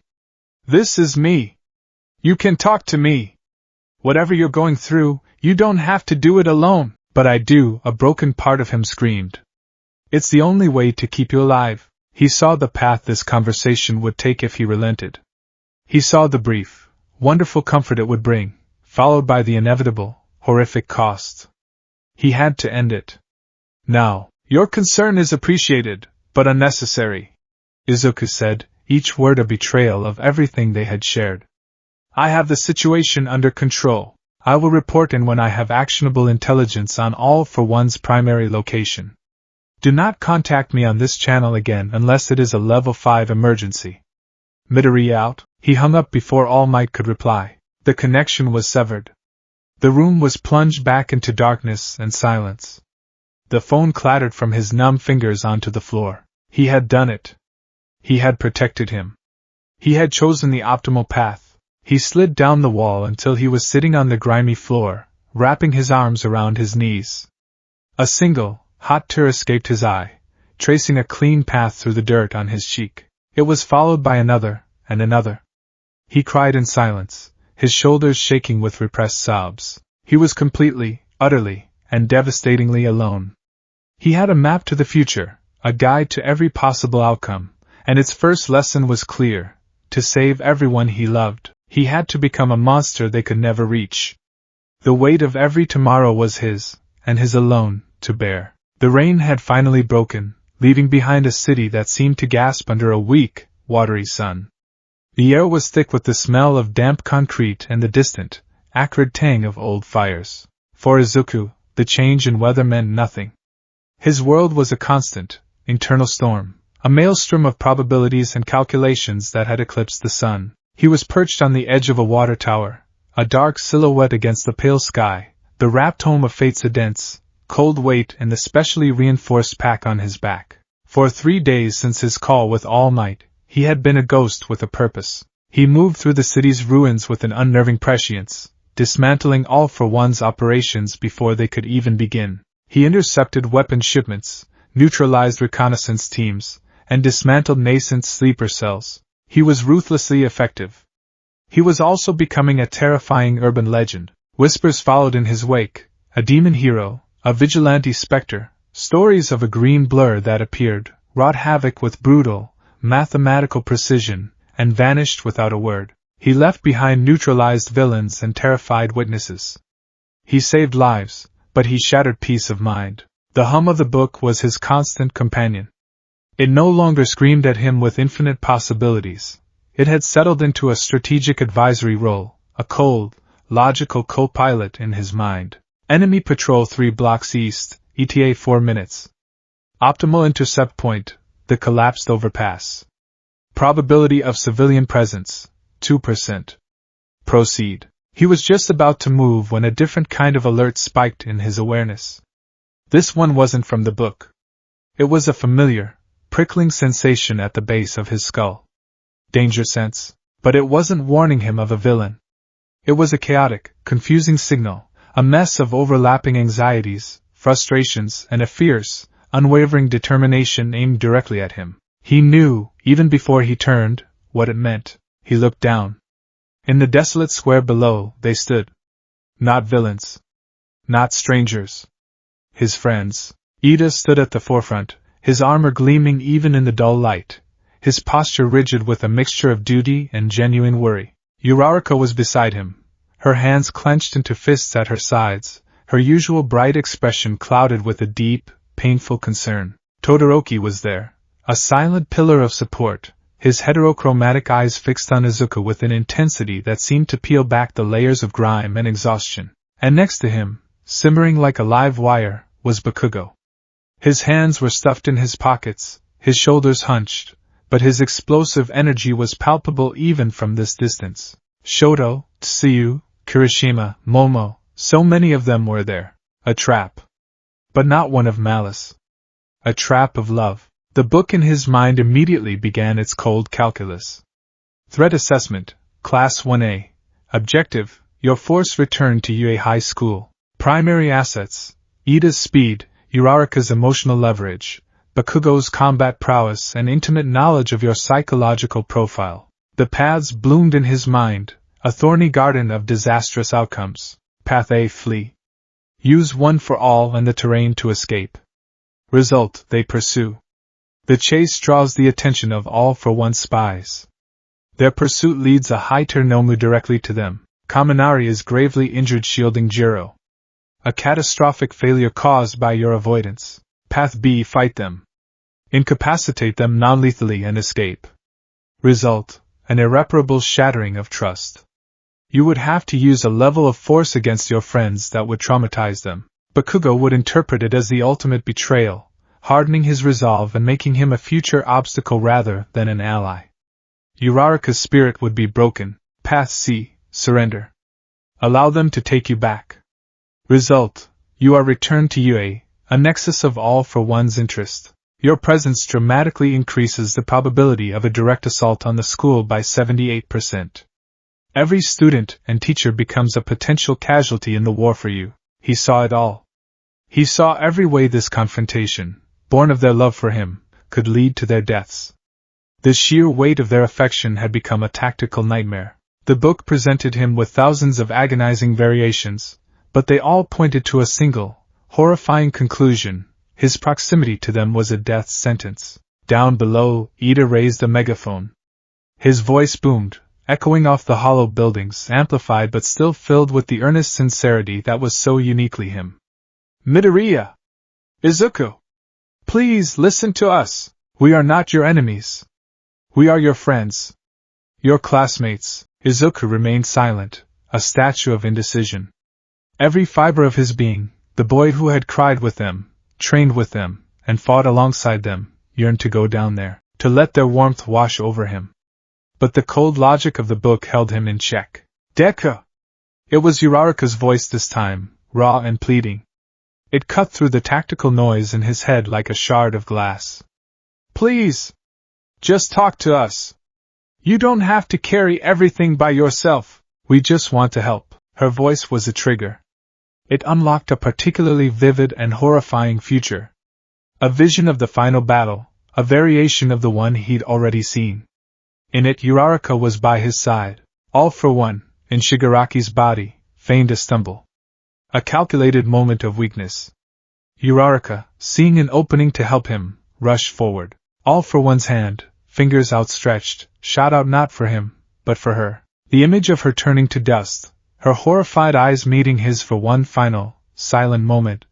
This is me. You can talk to me. Whatever you're going through, you don't have to do it alone. But I do, a broken part of him screamed. It's the only way to keep you alive. He saw the path this conversation would take if he relented. He saw the brief, wonderful comfort it would bring, followed by the inevitable, horrific cost. He had to end it. Now, your concern is appreciated, but unnecessary, Izuku said, each word a betrayal of everything they had shared. I have the situation under control. I will report in when I have actionable intelligence on All for One's primary location. Do not contact me on this channel again unless it is a level 5 emergency. Midoriya out. He hung up before All Might could reply. The connection was severed. The room was plunged back into darkness and silence. The phone clattered from his numb fingers onto the floor. He had done it. He had protected him. He had chosen the optimal path. He slid down the wall until he was sitting on the grimy floor, wrapping his arms around his knees. A single, hot tear escaped his eye, tracing a clean path through the dirt on his cheek. It was followed by another, and another. He cried in silence, his shoulders shaking with repressed sobs. He was completely, utterly, and devastatingly alone. He had a map to the future, a guide to every possible outcome, and its first lesson was clear. To save everyone he loved, he had to become a monster they could never reach. The weight of every tomorrow was his, and his alone, to bear. The rain had finally broken, leaving behind a city that seemed to gasp under a weak, watery sun. The air was thick with the smell of damp concrete and the distant, acrid tang of old fires. For Izuku, the change in weather meant nothing. His world was a constant, internal storm, a maelstrom of probabilities and calculations that had eclipsed the sun. He was perched on the edge of a water tower, a dark silhouette against the pale sky, the wrapped home of fate's dense, cold weight and the specially reinforced pack on his back. For 3 days since his call with All Might, he had been a ghost with a purpose. He moved through the city's ruins with an unnerving prescience, dismantling All for One's operations before they could even begin. He intercepted weapon shipments, neutralized reconnaissance teams, and dismantled nascent sleeper cells. He was ruthlessly effective. He was also becoming a terrifying urban legend. Whispers followed in his wake, a demon hero, a vigilante specter, stories of a green blur that appeared, wrought havoc with brutal, mathematical precision, and vanished without a word. He left behind neutralized villains and terrified witnesses. He saved lives, but he shattered peace of mind. The hum of the book was his constant companion. It no longer screamed at him with infinite possibilities. It had settled into a strategic advisory role, a cold, logical co-pilot in his mind. Enemy patrol 3 blocks east, ETA 4 minutes. Optimal intercept point, the collapsed overpass. Probability of civilian presence, 2%. Proceed. He was just about to move when a different kind of alert spiked in his awareness. This one wasn't from the book. It was a familiar, prickling sensation at the base of his skull. Danger sense, but it wasn't warning him of a villain. It was a chaotic, confusing signal, a mess of overlapping anxieties, frustrations, and a fierce, unwavering determination aimed directly at him. He knew, even before he turned, what it meant. He looked down. In the desolate square below, they stood. Not villains. Not strangers. His friends. Ida stood at the forefront, his armor gleaming even in the dull light, his posture rigid with a mixture of duty and genuine worry. Uraraka was beside him, her hands clenched into fists at her sides, her usual bright expression clouded with a deep, painful concern. Todoroki was there, a silent pillar of support, his heterochromatic eyes fixed on Izuku with an intensity that seemed to peel back the layers of grime and exhaustion. And next to him, simmering like a live wire, was Bakugo. His hands were stuffed in his pockets, his shoulders hunched, but his explosive energy was palpable even from this distance. Shoto, Tsuyu, Kirishima, Momo, so many of them were there. A trap. But not one of malice. A trap of love. The book in his mind immediately began its cold calculus. Threat assessment, Class 1A. Objective, your force returned to UA High School. Primary assets, Ida's speed, Uraraka's emotional leverage, Bakugo's combat prowess and intimate knowledge of your psychological profile. The paths bloomed in his mind, a thorny garden of disastrous outcomes. Path A, flee. Use one for all and the terrain to escape. Result, they pursue. The chase draws the attention of all for one spies. Their pursuit leads a Haiter Nomu directly to them. Kaminari is gravely injured shielding Jiro. A catastrophic failure caused by your avoidance. Path B, fight them. Incapacitate them non-lethally and escape. Result, an irreparable shattering of trust. You would have to use a level of force against your friends that would traumatize them. Bakugo would interpret it as the ultimate betrayal, hardening his resolve and making him a future obstacle rather than an ally. Uraraka's spirit would be broken. Path C, surrender. Allow them to take you back. Result, you are returned to UA, a nexus of all for one's interest. Your presence dramatically increases the probability of a direct assault on the school by 78%. Every student and teacher becomes a potential casualty in the war for you. He saw it all. He saw every way this confrontation, born of their love for him, could lead to their deaths. The sheer weight of their affection had become a tactical nightmare. The book presented him with thousands of agonizing variations, but they all pointed to a single, horrifying conclusion: his proximity to them was a death sentence. Down below, Ida raised a megaphone. His voice boomed, echoing off the hollow buildings, amplified but still filled with the earnest sincerity that was so uniquely him. Midoriya! Izuku! Please listen to us. We are not your enemies. We are your friends. Your classmates. Izuku remained silent, a statue of indecision. Every fiber of his being, the boy who had cried with them, trained with them, and fought alongside them, yearned to go down there, to let their warmth wash over him. But the cold logic of the book held him in check. Deku! It was Uraraka's voice this time, raw and pleading. It cut through the tactical noise in his head like a shard of glass. Please! Just talk to us. You don't have to carry everything by yourself. We just want to help. Her voice was a trigger. It unlocked a particularly vivid and horrifying future. A vision of the final battle, a variation of the one he'd already seen. In it, Uraraka was by his side, all for one, in Shigaraki's body, feigned a stumble. A calculated moment of weakness. Uraraka, seeing an opening to help him, rushed forward. All for one's hand, fingers outstretched, shot out not for him, but for her. The image of her turning to dust, her horrified eyes meeting his for one final, silent moment,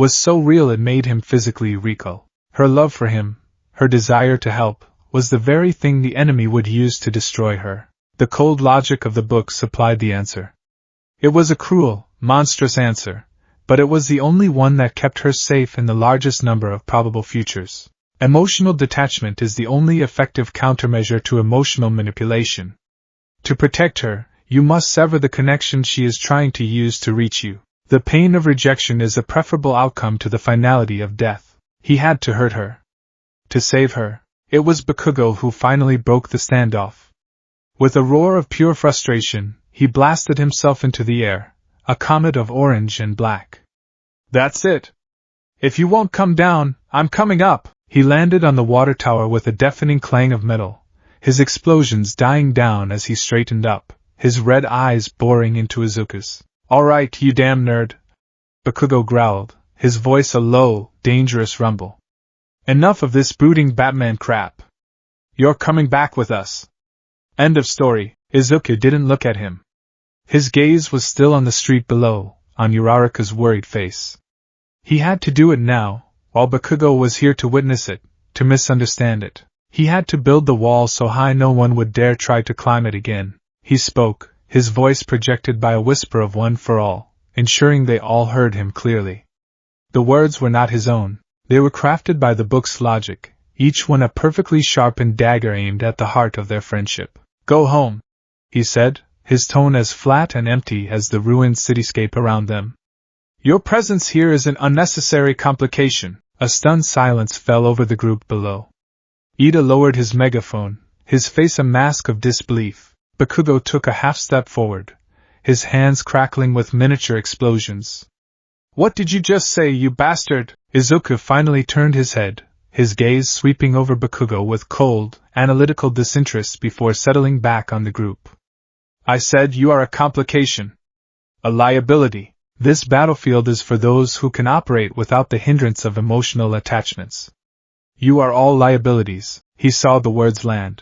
was so real it made him physically recoil. Her love for him, her desire to help, was the very thing the enemy would use to destroy her. The cold logic of the book supplied the answer. It was a cruel, monstrous answer, but it was the only one that kept her safe in the largest number of probable futures. Emotional detachment is the only effective countermeasure to emotional manipulation. To protect her, you must sever the connection she is trying to use to reach you. The pain of rejection is a preferable outcome to the finality of death. He had to hurt her. To save her. It was Bakugo who finally broke the standoff. With a roar of pure frustration, he blasted himself into the air, a comet of orange and black. That's it. If you won't come down, I'm coming up. He landed on the water tower with a deafening clang of metal, his explosions dying down as he straightened up, his red eyes boring into Izuku's. All right, you damn nerd, Bakugo growled, his voice a low, dangerous rumble. Enough of this brooding Batman crap. You're coming back with us. End of story. Izuku didn't look at him. His gaze was still on the street below, on Uraraka's worried face. He had to do it now, while Bakugo was here to witness it, to misunderstand it. He had to build the wall so high no one would dare try to climb it again. He spoke, his voice projected by a whisper of one for all, ensuring they all heard him clearly. The words were not his own. They were crafted by the book's logic, each one a perfectly sharpened dagger aimed at the heart of their friendship. Go home, he said, his tone as flat and empty as the ruined cityscape around them. Your presence here is an unnecessary complication. A stunned silence fell over the group below. Ida lowered his megaphone, his face a mask of disbelief. Bakugo took a half-step forward, his hands crackling with miniature explosions. What did you just say, you bastard? Izuku finally turned his head, his gaze sweeping over Bakugo with cold, analytical disinterest before settling back on the group. I said you are a complication. A liability. This battlefield is for those who can operate without the hindrance of emotional attachments. You are all liabilities. He saw the words land.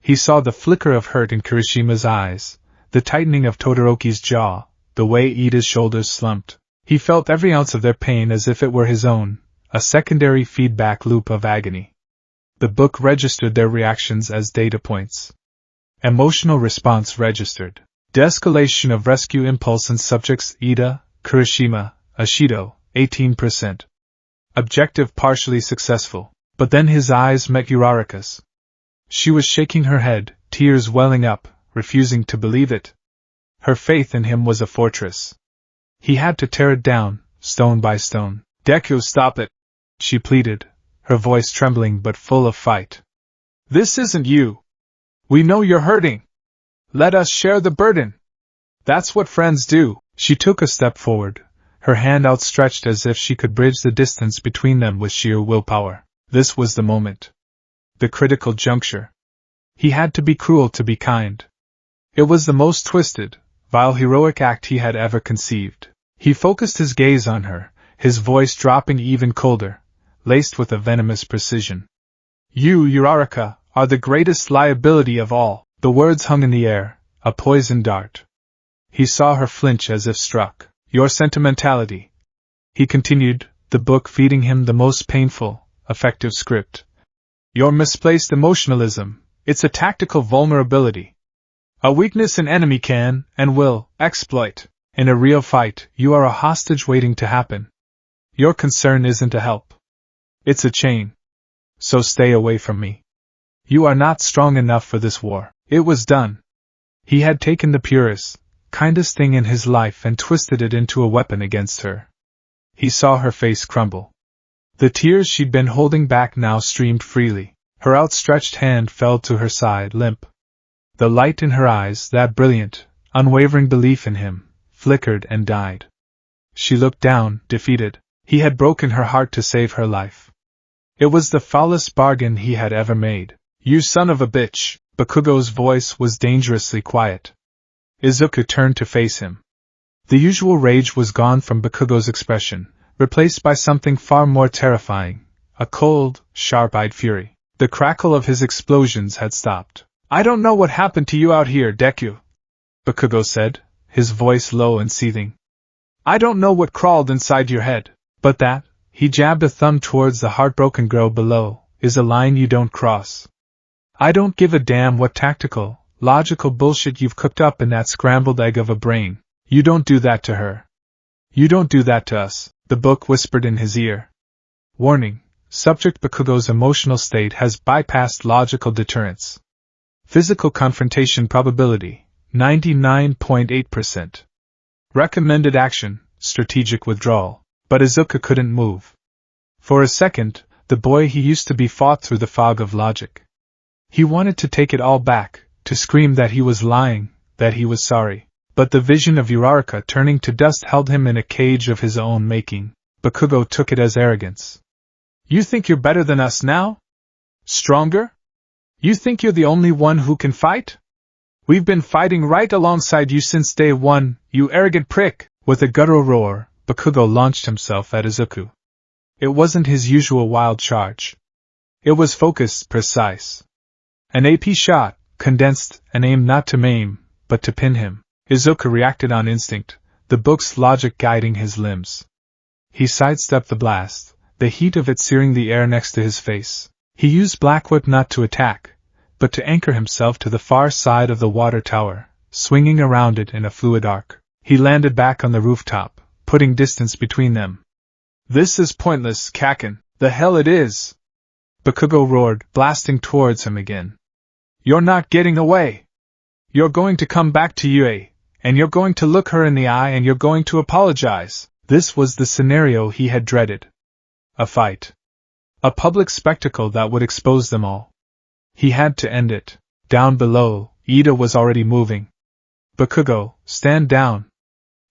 He saw the flicker of hurt in Kirishima's eyes, the tightening of Todoroki's jaw, the way Ida's shoulders slumped. He felt every ounce of their pain as if it were his own, a secondary feedback loop of agony. The book registered their reactions as data points. Emotional response registered. De-escalation of rescue impulse in subjects Ida, Kirishima, Ashido, 18%. Objective partially successful. But then his eyes met Uraraka's. She was shaking her head, tears welling up, refusing to believe it. Her faith in him was a fortress. He had to tear it down, stone by stone. Deku, stop it, she pleaded, her voice trembling but full of fight. This isn't you. We know you're hurting. Let us share the burden. That's what friends do. She took a step forward, her hand outstretched as if she could bridge the distance between them with sheer willpower. This was the moment. The critical juncture. He had to be cruel to be kind. It was the most twisted, vile heroic act he had ever conceived. He focused his gaze on her, his voice dropping even colder, laced with a venomous precision. You, Uraraka, are the greatest liability of all. The words hung in the air, a poisoned dart. He saw her flinch as if struck. Your sentimentality, he continued, the book feeding him the most painful, effective script. Your misplaced emotionalism, it's a tactical vulnerability. A weakness an enemy can, and will, exploit. In a real fight, you are a hostage waiting to happen. Your concern isn't to help. It's a chain. So stay away from me. You are not strong enough for this war. It was done. He had taken the purest, kindest thing in his life and twisted it into a weapon against her. He saw her face crumble. The tears she'd been holding back now streamed freely. Her outstretched hand fell to her side, limp. The light in her eyes, that brilliant, unwavering belief in him, flickered and died. She looked down, defeated. He had broken her heart to save her life. It was the foulest bargain he had ever made. You son of a bitch! Bakugo's voice was dangerously quiet. Izuku turned to face him. The usual rage was gone from Bakugo's expression, replaced by something far more terrifying, a cold, sharp-eyed fury. The crackle of his explosions had stopped. I don't know what happened to you out here, Deku, Bakugo said, his voice low and seething. I don't know what crawled inside your head. But that, he jabbed a thumb towards the heartbroken girl below, is a line you don't cross. I don't give a damn what tactical, logical bullshit you've cooked up in that scrambled egg of a brain. You don't do that to her. You don't do that to us, the book whispered in his ear. Warning, subject Bakugo's emotional state has bypassed logical deterrence. Physical confrontation probability, 99.8%. Recommended action, strategic withdrawal. But Izuku couldn't move. For a second, the boy he used to be fought through the fog of logic. He wanted to take it all back, to scream that he was lying, that he was sorry. But the vision of Uraraka turning to dust held him in a cage of his own making. Bakugo took it as arrogance. You think you're better than us now? Stronger? You think you're the only one who can fight? We've been fighting right alongside you since day one, you arrogant prick! With a guttural roar, Bakugo launched himself at Izuku. It wasn't his usual wild charge. It was focused, precise. An AP shot, condensed, and aimed not to maim, but to pin him. Izuku reacted on instinct, the book's logic guiding his limbs. He sidestepped the blast, the heat of it searing the air next to his face. He used Black Whip not to attack, but to anchor himself to the far side of the water tower, swinging around it in a fluid arc. He landed back on the rooftop, putting distance between them. This is pointless, Kaken. The hell it is! Bakugo roared, blasting towards him again. You're not getting away! You're going to come back to Yue, and you're going to look her in the eye and you're going to apologize. This was the scenario he had dreaded. A fight. A public spectacle that would expose them all. He had to end it. Down below, Ida was already moving. Bakugo, stand down.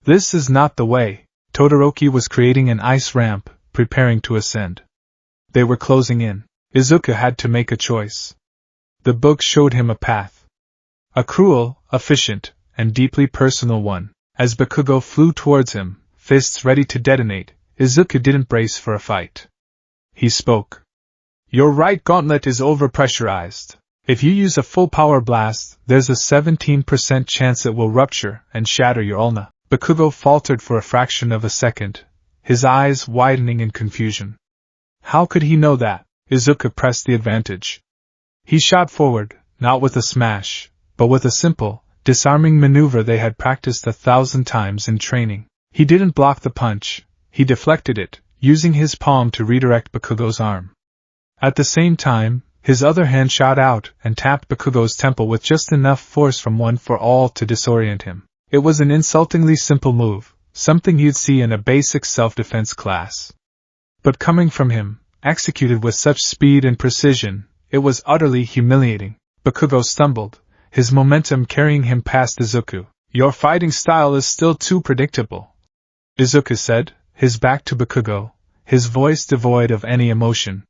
This is not the way. Todoroki was creating an ice ramp, preparing to ascend. They were closing in. Izuku had to make a choice. The book showed him a path. A cruel, efficient, and deeply personal one. As Bakugo flew towards him, fists ready to detonate, Izuku didn't brace for a fight. He spoke. Your right gauntlet is overpressurized. If you use a full power blast, there's a 17% chance it will rupture and shatter your ulna. Bakugo faltered for a fraction of a second, his eyes widening in confusion. How could he know that? Izuku pressed the advantage. He shot forward, not with a smash, but with a simple, disarming maneuver they had practiced 1,000 times in training. He didn't block the punch, he deflected it, using his palm to redirect Bakugo's arm. At the same time, his other hand shot out and tapped Bakugo's temple with just enough force from one for all to disorient him. It was an insultingly simple move, something you'd see in a basic self-defense class. But coming from him, executed with such speed and precision, it was utterly humiliating. Bakugo stumbled, his momentum carrying him past Izuku. Your fighting style is still too predictable, Izuku said, his back to Bakugo, his voice devoid of any emotion.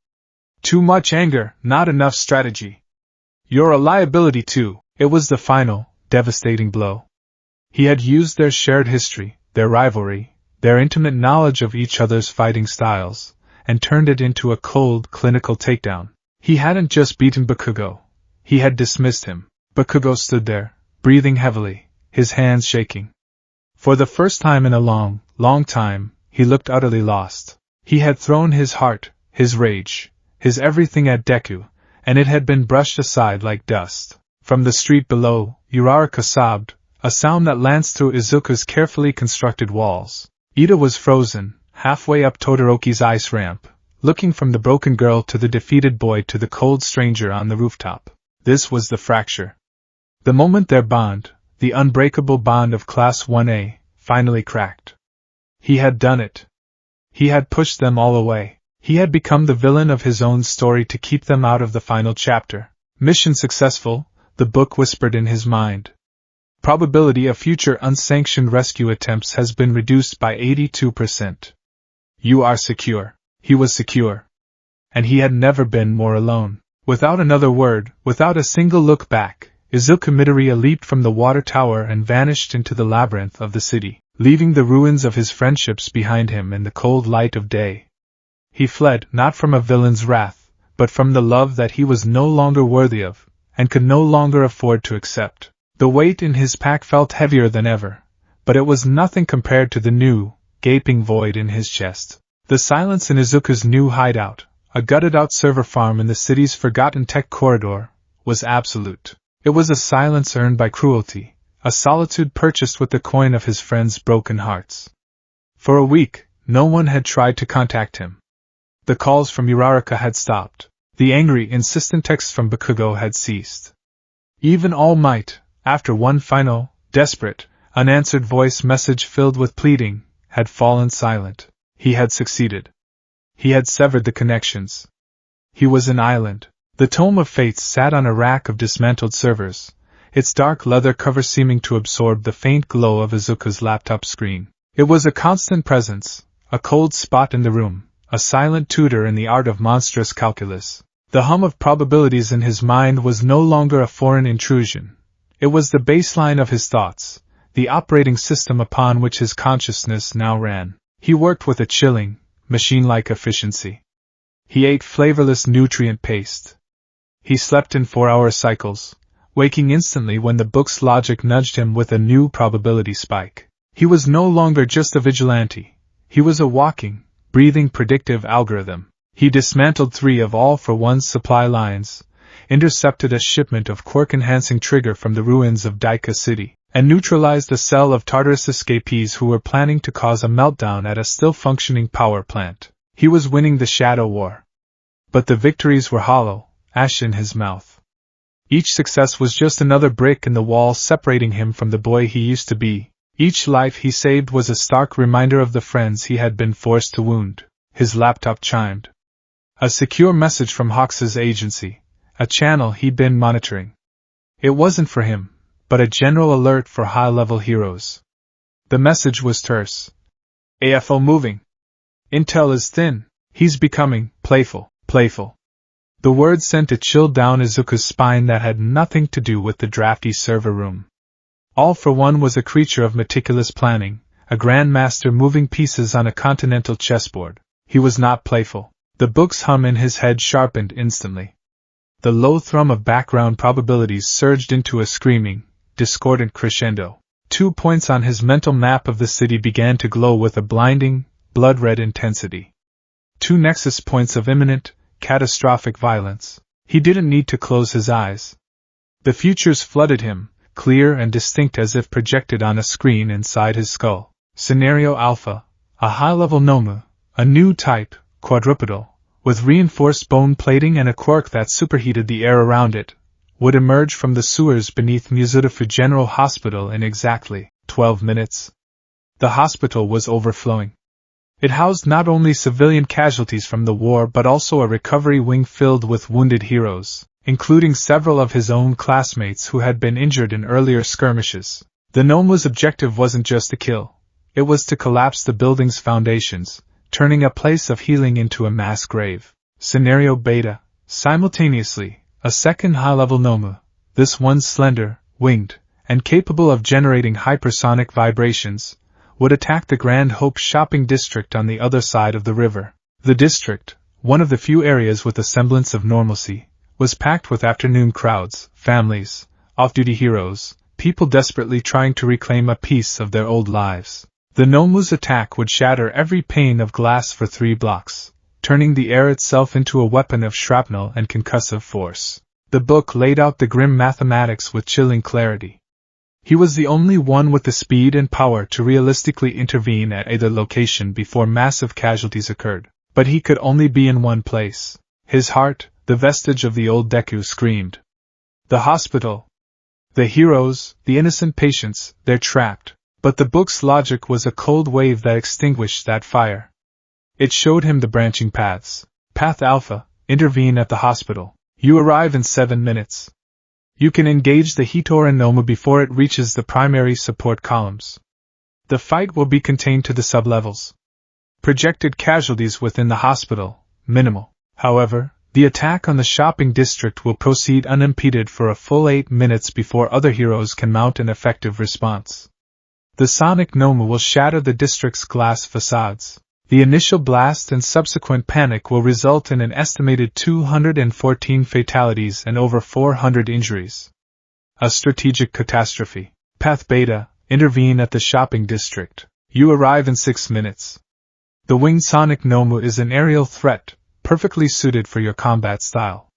Too much anger, not enough strategy. You're a liability too. It was the final, devastating blow. He had used their shared history, their rivalry, their intimate knowledge of each other's fighting styles, and turned it into a cold, clinical takedown. He hadn't just beaten Bakugo. He had dismissed him. Bakugo stood there, breathing heavily, his hands shaking. For the first time in a long, long time, he looked utterly lost. He had thrown his heart, his rage, his everything at Deku, and it had been brushed aside like dust. From the street below, Uraraka sobbed, a sound that lanced through Izuku's carefully constructed walls. Ida was frozen, halfway up Todoroki's ice ramp, looking from the broken girl to the defeated boy to the cold stranger on the rooftop. This was the fracture. The moment their bond, the unbreakable bond of Class 1A, finally cracked. He had done it. He had pushed them all away. He had become the villain of his own story to keep them out of the final chapter. Mission successful, the book whispered in his mind. Probability of future unsanctioned rescue attempts has been reduced by 82%. You are secure. He was secure. And he had never been more alone. Without another word, without a single look back, Izuku Midoriya leaped from the water tower and vanished into the labyrinth of the city, leaving the ruins of his friendships behind him in the cold light of day. He fled not from a villain's wrath, but from the love that he was no longer worthy of, and could no longer afford to accept. The weight in his pack felt heavier than ever, but it was nothing compared to the new, gaping void in his chest. The silence in Izuku's new hideout, a gutted-out server farm in the city's forgotten tech corridor, was absolute. It was a silence earned by cruelty, a solitude purchased with the coin of his friends' broken hearts. For a week, no one had tried to contact him. The calls from Uraraka had stopped. The angry, insistent texts from Bakugo had ceased. Even All Might, after one final, desperate, unanswered voice message filled with pleading, had fallen silent. He had succeeded. He had severed the connections. He was an island. The Tome of Fates sat on a rack of dismantled servers, its dark leather cover seeming to absorb the faint glow of Izuku's laptop screen. It was a constant presence, a cold spot in the room, a silent tutor in the art of monstrous calculus. The hum of probabilities in his mind was no longer a foreign intrusion. It was the baseline of his thoughts, the operating system upon which his consciousness now ran. He worked with a chilling, machine-like efficiency. He ate flavorless nutrient paste. He slept in 4-hour cycles, waking instantly when the book's logic nudged him with a new probability spike. He was no longer just a vigilante. He was a walking, breathing predictive algorithm. He dismantled 3 of All for One's supply lines, intercepted a shipment of quirk-enhancing trigger from the ruins of Daika City, and neutralized a cell of Tartarus escapees who were planning to cause a meltdown at a still-functioning power plant. He was winning the Shadow War. But the victories were hollow, ash in his mouth. Each success was just another brick in the wall separating him from the boy he used to be. Each life he saved was a stark reminder of the friends he had been forced to wound. His laptop chimed. A secure message from Hawks's agency, a channel he'd been monitoring. It wasn't for him, but a general alert for high-level heroes. The message was terse. AFO moving. Intel is thin. He's becoming playful. The word sent a chill down Izuku's spine that had nothing to do with the drafty server room. All for One was a creature of meticulous planning, a grandmaster moving pieces on a continental chessboard. He was not playful. The book's hum in his head sharpened instantly. The low thrum of background probabilities surged into a screaming, discordant crescendo. 2 points on his mental map of the city began to glow with a blinding, blood-red intensity. 2 nexus points of imminent, catastrophic violence. He didn't need to close his eyes. The futures flooded him, clear and distinct as if projected on a screen inside his skull. Scenario Alpha, a high-level Nomu, a new type, quadrupedal, with reinforced bone plating and a quirk that superheated the air around it, would emerge from the sewers beneath Mizudafu General Hospital in exactly 12 minutes. The hospital was overflowing. It housed not only civilian casualties from the war but also a recovery wing filled with wounded heroes, including several of his own classmates who had been injured in earlier skirmishes. The Nomu's objective wasn't just to kill, it was to collapse the building's foundations, turning a place of healing into a mass grave. Scenario Beta, simultaneously, a second high-level Nomu, this one slender, winged, and capable of generating hypersonic vibrations, would attack the Grand Hope shopping district on the other side of the river. The district, one of the few areas with a semblance of normalcy, was packed with afternoon crowds, families, off-duty heroes, people desperately trying to reclaim a piece of their old lives. The Nomu's attack would shatter every pane of glass for 3 blocks, turning the air itself into a weapon of shrapnel and concussive force. The book laid out the grim mathematics with chilling clarity. He was the only one with the speed and power to realistically intervene at either location before massive casualties occurred, but he could only be in one place. His heart, the vestige of the old Deku, screamed. The hospital. The heroes, the innocent patients, they're trapped. But the book's logic was a cold wave that extinguished that fire. It showed him the branching paths. Path Alpha, intervene at the hospital. You arrive in 7 minutes. You can engage the Hitoran Nomu before it reaches the primary support columns. The fight will be contained to the sublevels. Projected casualties within the hospital, minimal. However, the attack on the shopping district will proceed unimpeded for a full 8 minutes before other heroes can mount an effective response. The sonic Nomu will shatter the district's glass facades. The initial blast and subsequent panic will result in an estimated 214 fatalities and over 400 injuries. A strategic catastrophe. Path Beta, intervene at the shopping district. You arrive in 6 minutes. The winged sonic Nomu is an aerial threat, perfectly suited for your combat style.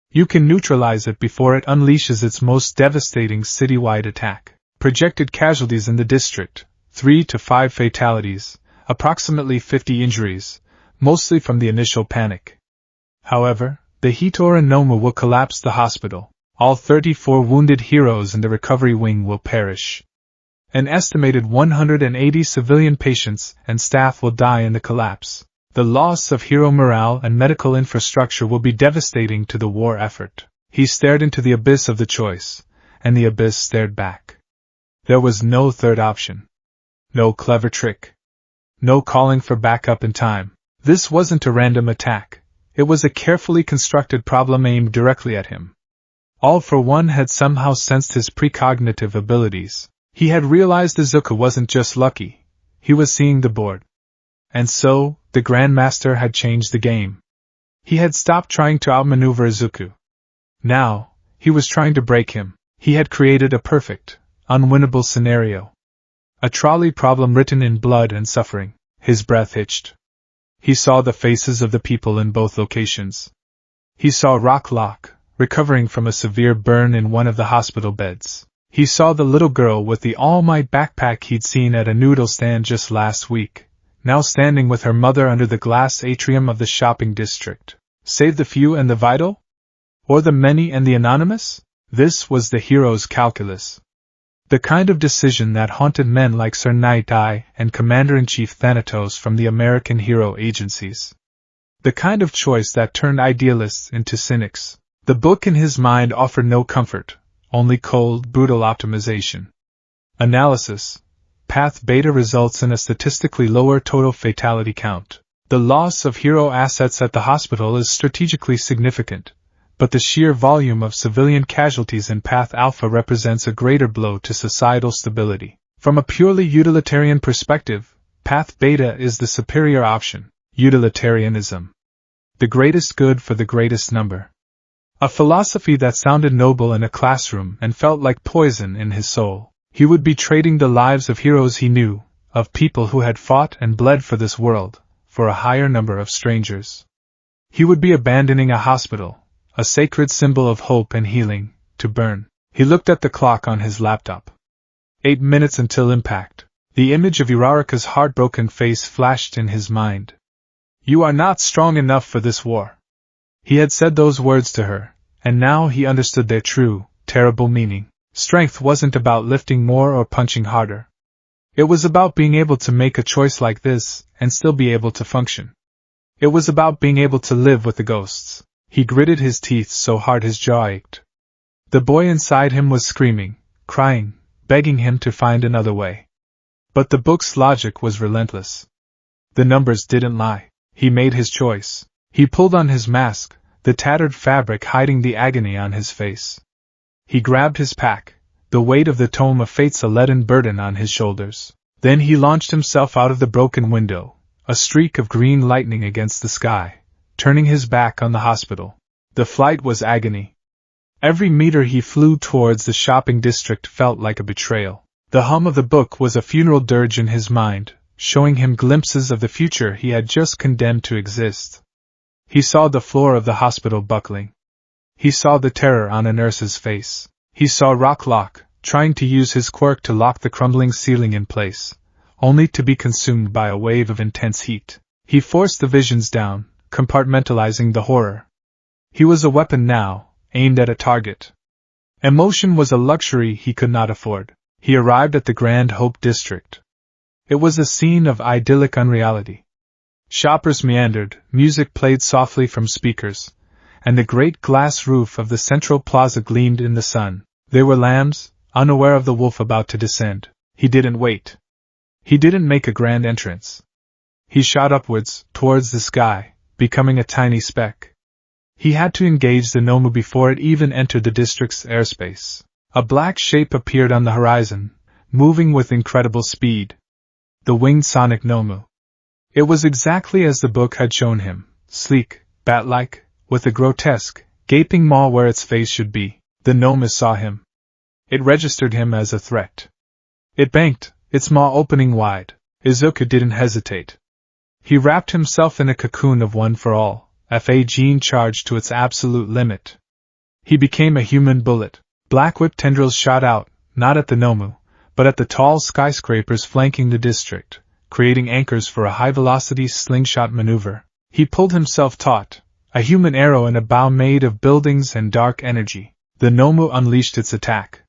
You can neutralize it before it unleashes its most devastating citywide attack. Projected casualties in the district: 3 to 5 fatalities, approximately 50 injuries, mostly from the initial panic. However, the Hitora Nomu will collapse the hospital. All 34 wounded heroes in the recovery wing will perish. An estimated 180 civilian patients and staff will die in the collapse. The loss of hero morale and medical infrastructure will be devastating to the war effort. He stared into the abyss of the choice, and the abyss stared back. There was no third option. No clever trick. No calling for backup in time. This wasn't a random attack. It was a carefully constructed problem aimed directly at him. All for One had somehow sensed his precognitive abilities. He had realized Izuku wasn't just lucky, he was seeing the board. And so, the Grandmaster had changed the game. He had stopped trying to outmaneuver Izuku. Now, he was trying to break him. He had created a perfect, unwinnable scenario. A trolley problem written in blood and suffering. His breath hitched. He saw the faces of the people in both locations. He saw Rock Lock, recovering from a severe burn in one of the hospital beds. He saw the little girl with the All Might backpack he'd seen at a noodle stand just last week, now standing with her mother under the glass atrium of the shopping district. Save the few and the vital? Or the many and the anonymous? This was the hero's calculus. The kind of decision that haunted men like Sir Night Eye and Commander-in-Chief Thanatos from the American hero agencies. The kind of choice that turned idealists into cynics. The book in his mind offered no comfort, only cold, brutal optimization. Analysis. Path beta results in a statistically lower total fatality count. The loss of hero assets at the hospital is strategically significant, but the sheer volume of civilian casualties in Path Alpha represents a greater blow to societal stability. From a purely utilitarian perspective, Path Beta is the superior option. Utilitarianism. The greatest good for the greatest number. A philosophy that sounded noble in a classroom and felt like poison in his soul. He would be trading the lives of heroes he knew, of people who had fought and bled for this world, for a higher number of strangers. He would be abandoning a hospital, a sacred symbol of hope and healing, to burn. He looked at the clock on his laptop. 8 minutes until impact. The image of Uraraka's heartbroken face flashed in his mind. You are not strong enough for this war. He had said those words to her, and now he understood their true, terrible meaning. Strength wasn't about lifting more or punching harder. It was about being able to make a choice like this and still be able to function. It was about being able to live with the ghosts. He gritted his teeth so hard his jaw ached. The boy inside him was screaming, crying, begging him to find another way. But the book's logic was relentless. The numbers didn't lie. He made his choice. He pulled on his mask, the tattered fabric hiding the agony on his face. He grabbed his pack, the weight of the tome of fate's a leaden burden on his shoulders. Then he launched himself out of the broken window, a streak of green lightning against the sky, turning his back on the hospital. The flight was agony. Every meter he flew towards the shopping district felt like a betrayal. The hum of the book was a funeral dirge in his mind, showing him glimpses of the future he had just condemned to exist. He saw the floor of the hospital buckling. He saw the terror on a nurse's face. He saw Rock Lock, trying to use his quirk to lock the crumbling ceiling in place, only to be consumed by a wave of intense heat. He forced the visions down, compartmentalizing the horror. He was a weapon now, aimed at a target. Emotion was a luxury he could not afford. He arrived at the Grand Hope District. It was a scene of idyllic unreality. Shoppers meandered, music played softly from speakers, and the great glass roof of the central plaza gleamed in the sun. They were lambs, unaware of the wolf about to descend. He didn't wait. He didn't make a grand entrance. He shot upwards, towards the sky, becoming a tiny speck. He had to engage the Nomu before it even entered the district's airspace. A black shape appeared on the horizon, moving with incredible speed. The winged sonic Nomu. It was exactly as the book had shown him, sleek, bat-like, with a grotesque, gaping maw where its face should be. The Nomu saw him. It registered him as a threat. It banked, its maw opening wide. Izuku didn't hesitate. He wrapped himself in a cocoon of one for all, FA gene charged to its absolute limit. He became a human bullet. Black whip tendrils shot out, not at the Nomu, but at the tall skyscrapers flanking the district, creating anchors for a high-velocity slingshot maneuver. He pulled himself taut, a human arrow in a bow made of buildings and dark energy. The Nomu unleashed its attack.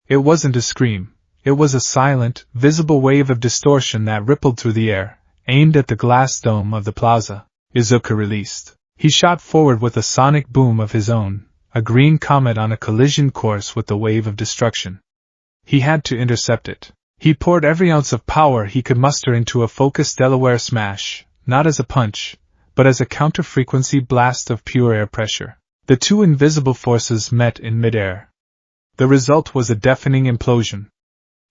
It wasn't a scream. It was a silent, visible wave of distortion that rippled through the air, aimed at the glass dome of the plaza. Izuku released. He shot forward with a sonic boom of his own, a green comet on a collision course with the wave of destruction. He had to intercept it. He poured every ounce of power he could muster into a focused Delaware smash, not as a punch, but as a counter-frequency blast of pure air pressure. The two invisible forces met in midair. The result was a deafening implosion.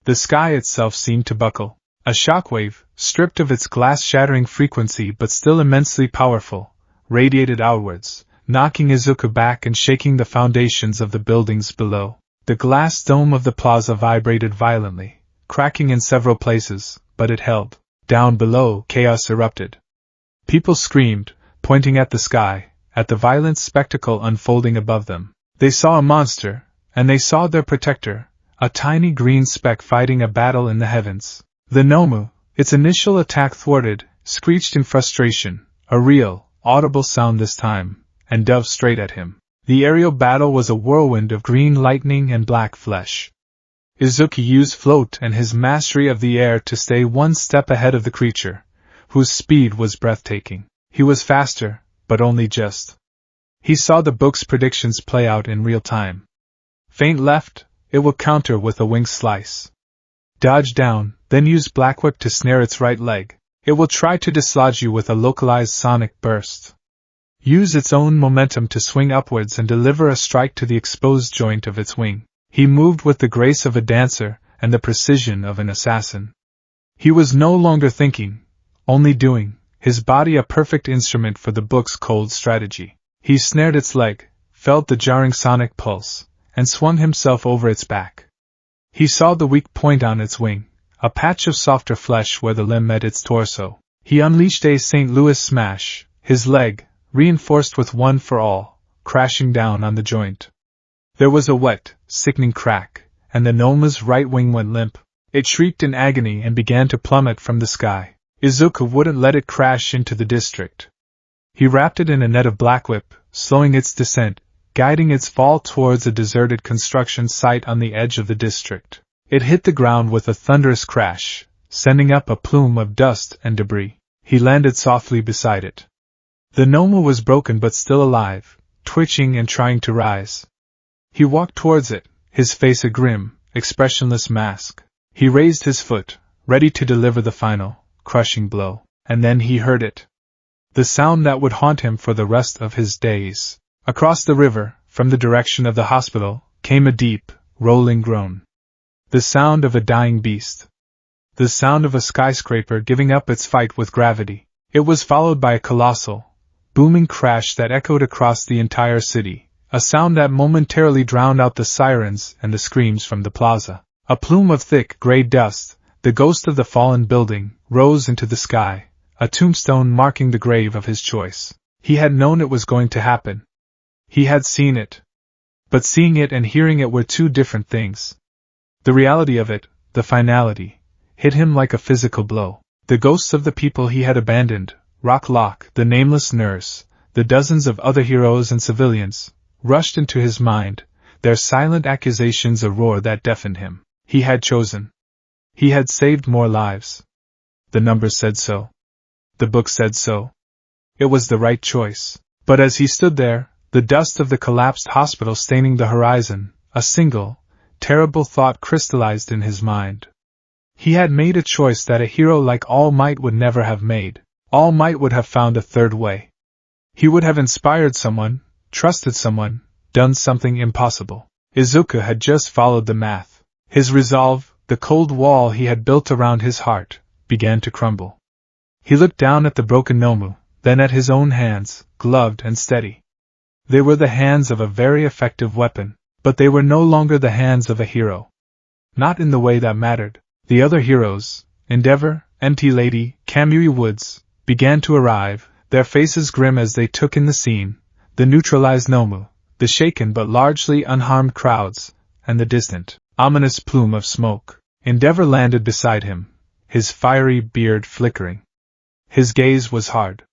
The sky itself seemed to buckle. A shockwave, stripped of its glass-shattering frequency but still immensely powerful, radiated outwards, knocking Izuku back and shaking the foundations of the buildings below. The glass dome of the plaza vibrated violently, cracking in several places, but it held. Down below, chaos erupted. People screamed, pointing at the sky, at the violent spectacle unfolding above them. They saw a monster, and they saw their protector, a tiny green speck fighting a battle in the heavens. The Nomu, its initial attack thwarted, screeched in frustration, a real, audible sound this time, and dove straight at him. The aerial battle was a whirlwind of green lightning and black flesh. Izuku used float and his mastery of the air to stay one step ahead of the creature, whose speed was breathtaking. He was faster, but only just. He saw the book's predictions play out in real time. Feint left, it will counter with a wing slice. Dodge down, then use Black Whip to snare its right leg. It will try to dislodge you with a localized sonic burst. Use its own momentum to swing upwards and deliver a strike to the exposed joint of its wing. He moved with the grace of a dancer and the precision of an assassin. He was no longer thinking, only doing, his body a perfect instrument for the book's cold strategy. He snared its leg, felt the jarring sonic pulse, and swung himself over its back. He saw the weak point on its wing, a patch of softer flesh where the limb met its torso. He unleashed a St. Louis smash, his leg, reinforced with one for all, crashing down on the joint. There was a wet, sickening crack, and the Noma's right wing went limp. It shrieked in agony and began to plummet from the sky. Izuku wouldn't let it crash into the district. He wrapped it in a net of Black Whip, slowing its descent, guiding its fall towards a deserted construction site on the edge of the district. It hit the ground with a thunderous crash, sending up a plume of dust and debris. He landed softly beside it. The Noma was broken but still alive, twitching and trying to rise. He walked towards it, his face a grim, expressionless mask. He raised his foot, ready to deliver the final, crushing blow, and then he heard it. The sound that would haunt him for the rest of his days. Across the river, from the direction of the hospital, came a deep, rolling groan. The sound of a dying beast. The sound of a skyscraper giving up its fight with gravity. It was followed by a colossal, booming crash that echoed across the entire city, a sound that momentarily drowned out the sirens and the screams from the plaza. A plume of thick gray dust, the ghost of the fallen building, rose into the sky, a tombstone marking the grave of his choice. He had known it was going to happen. He had seen it. But seeing it and hearing it were two different things. The reality of it, the finality, hit him like a physical blow. The ghosts of the people he had abandoned, Rock Lock, the nameless nurse, the dozens of other heroes and civilians, rushed into his mind, their silent accusations a roar that deafened him. He had chosen. He had saved more lives. The numbers said so. The book said so. It was the right choice. But as he stood there, the dust of the collapsed hospital staining the horizon, a single, terrible thought crystallized in his mind. He had made a choice that a hero like All Might would never have made. All Might would have found a third way. He would have inspired someone, trusted someone, done something impossible. Izuku had just followed the math. His resolve, the cold wall he had built around his heart, began to crumble. He looked down at the broken Nomu, then at his own hands, gloved and steady. They were the hands of a very effective weapon, but they were no longer the hands of a hero. Not in the way that mattered. The other heroes, Endeavor, Empty Lady, Kamui Woods, began to arrive, their faces grim as they took in the scene, the neutralized Nomu, the shaken but largely unharmed crowds, and the distant, ominous plume of smoke. Endeavor landed beside him, his fiery beard flickering. His gaze was hard.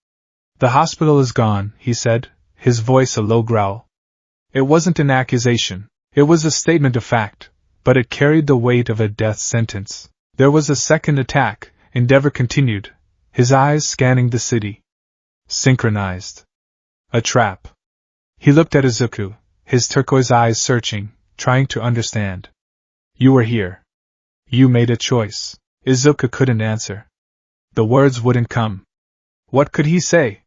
"The hospital is gone," he said, his voice a low growl. It wasn't an accusation, it was a statement of fact, but it carried the weight of a death sentence. There was a second attack, Endeavor continued, his eyes scanning the city. Synchronized. A trap. He looked at Izuku, his turquoise eyes searching, trying to understand. "You were here. You made a choice." Izuku couldn't answer. The words wouldn't come. What could he say?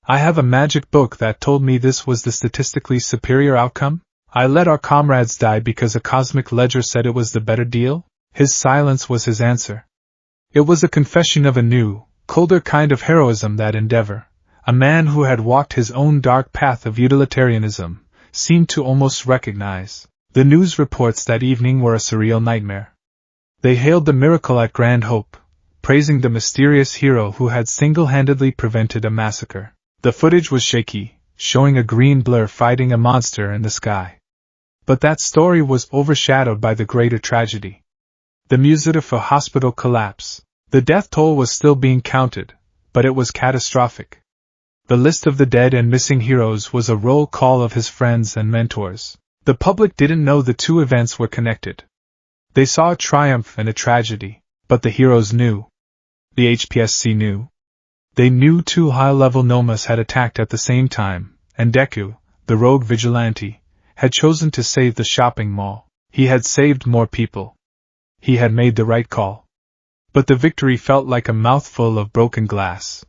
"I have a magic book that told me this was the statistically superior outcome. I let our comrades die because a cosmic ledger said it was the better deal." His silence was his answer. It was a confession of a new, colder kind of heroism that Endeavor, a man who had walked his own dark path of utilitarianism, seemed to almost recognize. The news reports that evening were a surreal nightmare. They hailed the miracle at Grand Hope, praising the mysterious hero who had single-handedly prevented a massacre. The footage was shaky, showing a green blur fighting a monster in the sky. But that story was overshadowed by the greater tragedy. The Musudafu hospital collapse. The death toll was still being counted, but it was catastrophic. The list of the dead and missing heroes was a roll call of his friends and mentors. The public didn't know the two events were connected. They saw a triumph and a tragedy, but the heroes knew. The HPSC knew. They knew two high-level Nomas had attacked at the same time, and Deku, the rogue vigilante, had chosen to save the shopping mall. He had saved more people. He had made the right call. But the victory felt like a mouthful of broken glass.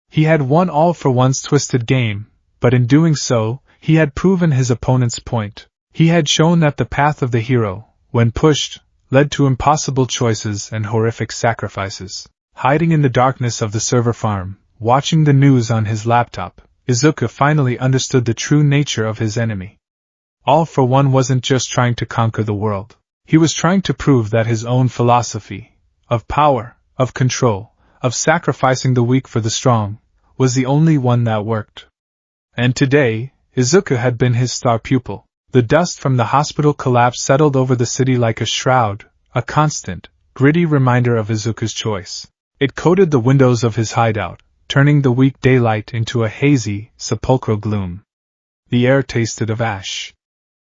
He had won All for One's twisted game, but in doing so, he had proven his opponent's point. He had shown that the path of the hero, when pushed, led to impossible choices and horrific sacrifices. Hiding in the darkness of the server farm, watching the news on his laptop, Izuku finally understood the true nature of his enemy. All for One wasn't just trying to conquer the world. He was trying to prove that his own philosophy, of power, of control, of sacrificing the weak for the strong, was the only one that worked. And today, Izuku had been his star pupil. The dust from the hospital collapse settled over the city like a shroud, a constant, gritty reminder of Izuku's choice. It coated the windows of his hideout, turning the weak daylight into a hazy, sepulchral gloom. The air tasted of ash.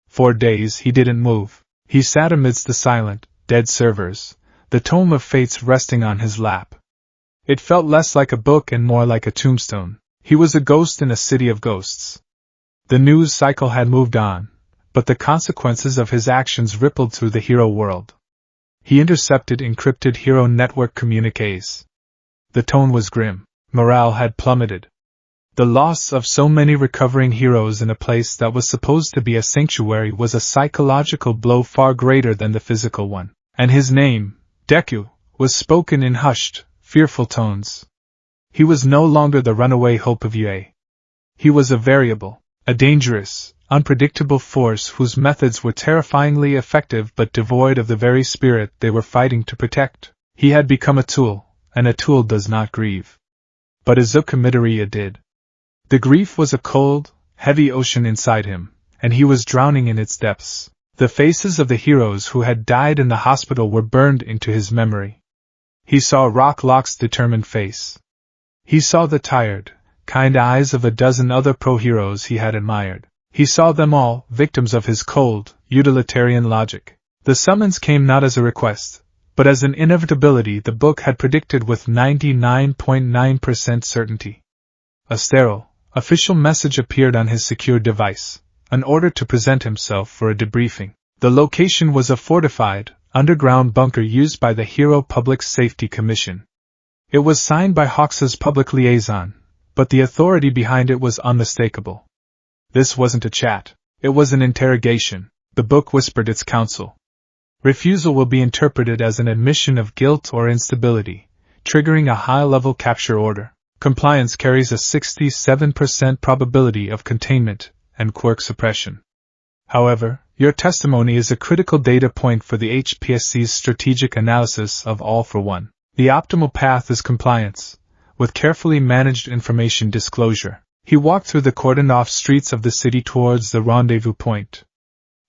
For days he didn't move. He sat amidst the silent, dead servers, the tome of fates resting on his lap. It felt less like a book and more like a tombstone. He was a ghost in a city of ghosts. The news cycle had moved on, but the consequences of his actions rippled through the hero world. He intercepted encrypted hero network communiques. The tone was grim. Morale had plummeted. The loss of so many recovering heroes in a place that was supposed to be a sanctuary was a psychological blow far greater than the physical one. And his name, Deku, was spoken in hushed, fearful tones. He was no longer the runaway hope of UA. He was a variable, a dangerous, unpredictable force whose methods were terrifyingly effective but devoid of the very spirit they were fighting to protect. He had become a tool, and a tool does not grieve. But Izuku Midoriya did. The grief was a cold, heavy ocean inside him, and he was drowning in its depths. The faces of the heroes who had died in the hospital were burned into his memory. He saw Rocklock's determined face. He saw the tired, kind eyes of a dozen other pro-heroes he had admired. He saw them all, victims of his cold, utilitarian logic. The summons came not as a request, but as an inevitability the book had predicted with 99.9% certainty. A sterile, official message appeared on his secure device, an order to present himself for a debriefing. The location was a fortified, underground bunker used by the Hero Public Safety Commission. It was signed by Hawks' public liaison, but the authority behind it was unmistakable. This wasn't a chat. It was an interrogation, the book whispered its counsel. Refusal will be interpreted as an admission of guilt or instability, triggering a high-level capture order. Compliance carries a 67% probability of containment and quirk suppression. However, your testimony is a critical data point for the HPSC's strategic analysis of All for One. The optimal path is compliance, with carefully managed information disclosure. He walked through the cordoned-off streets of the city towards the rendezvous point.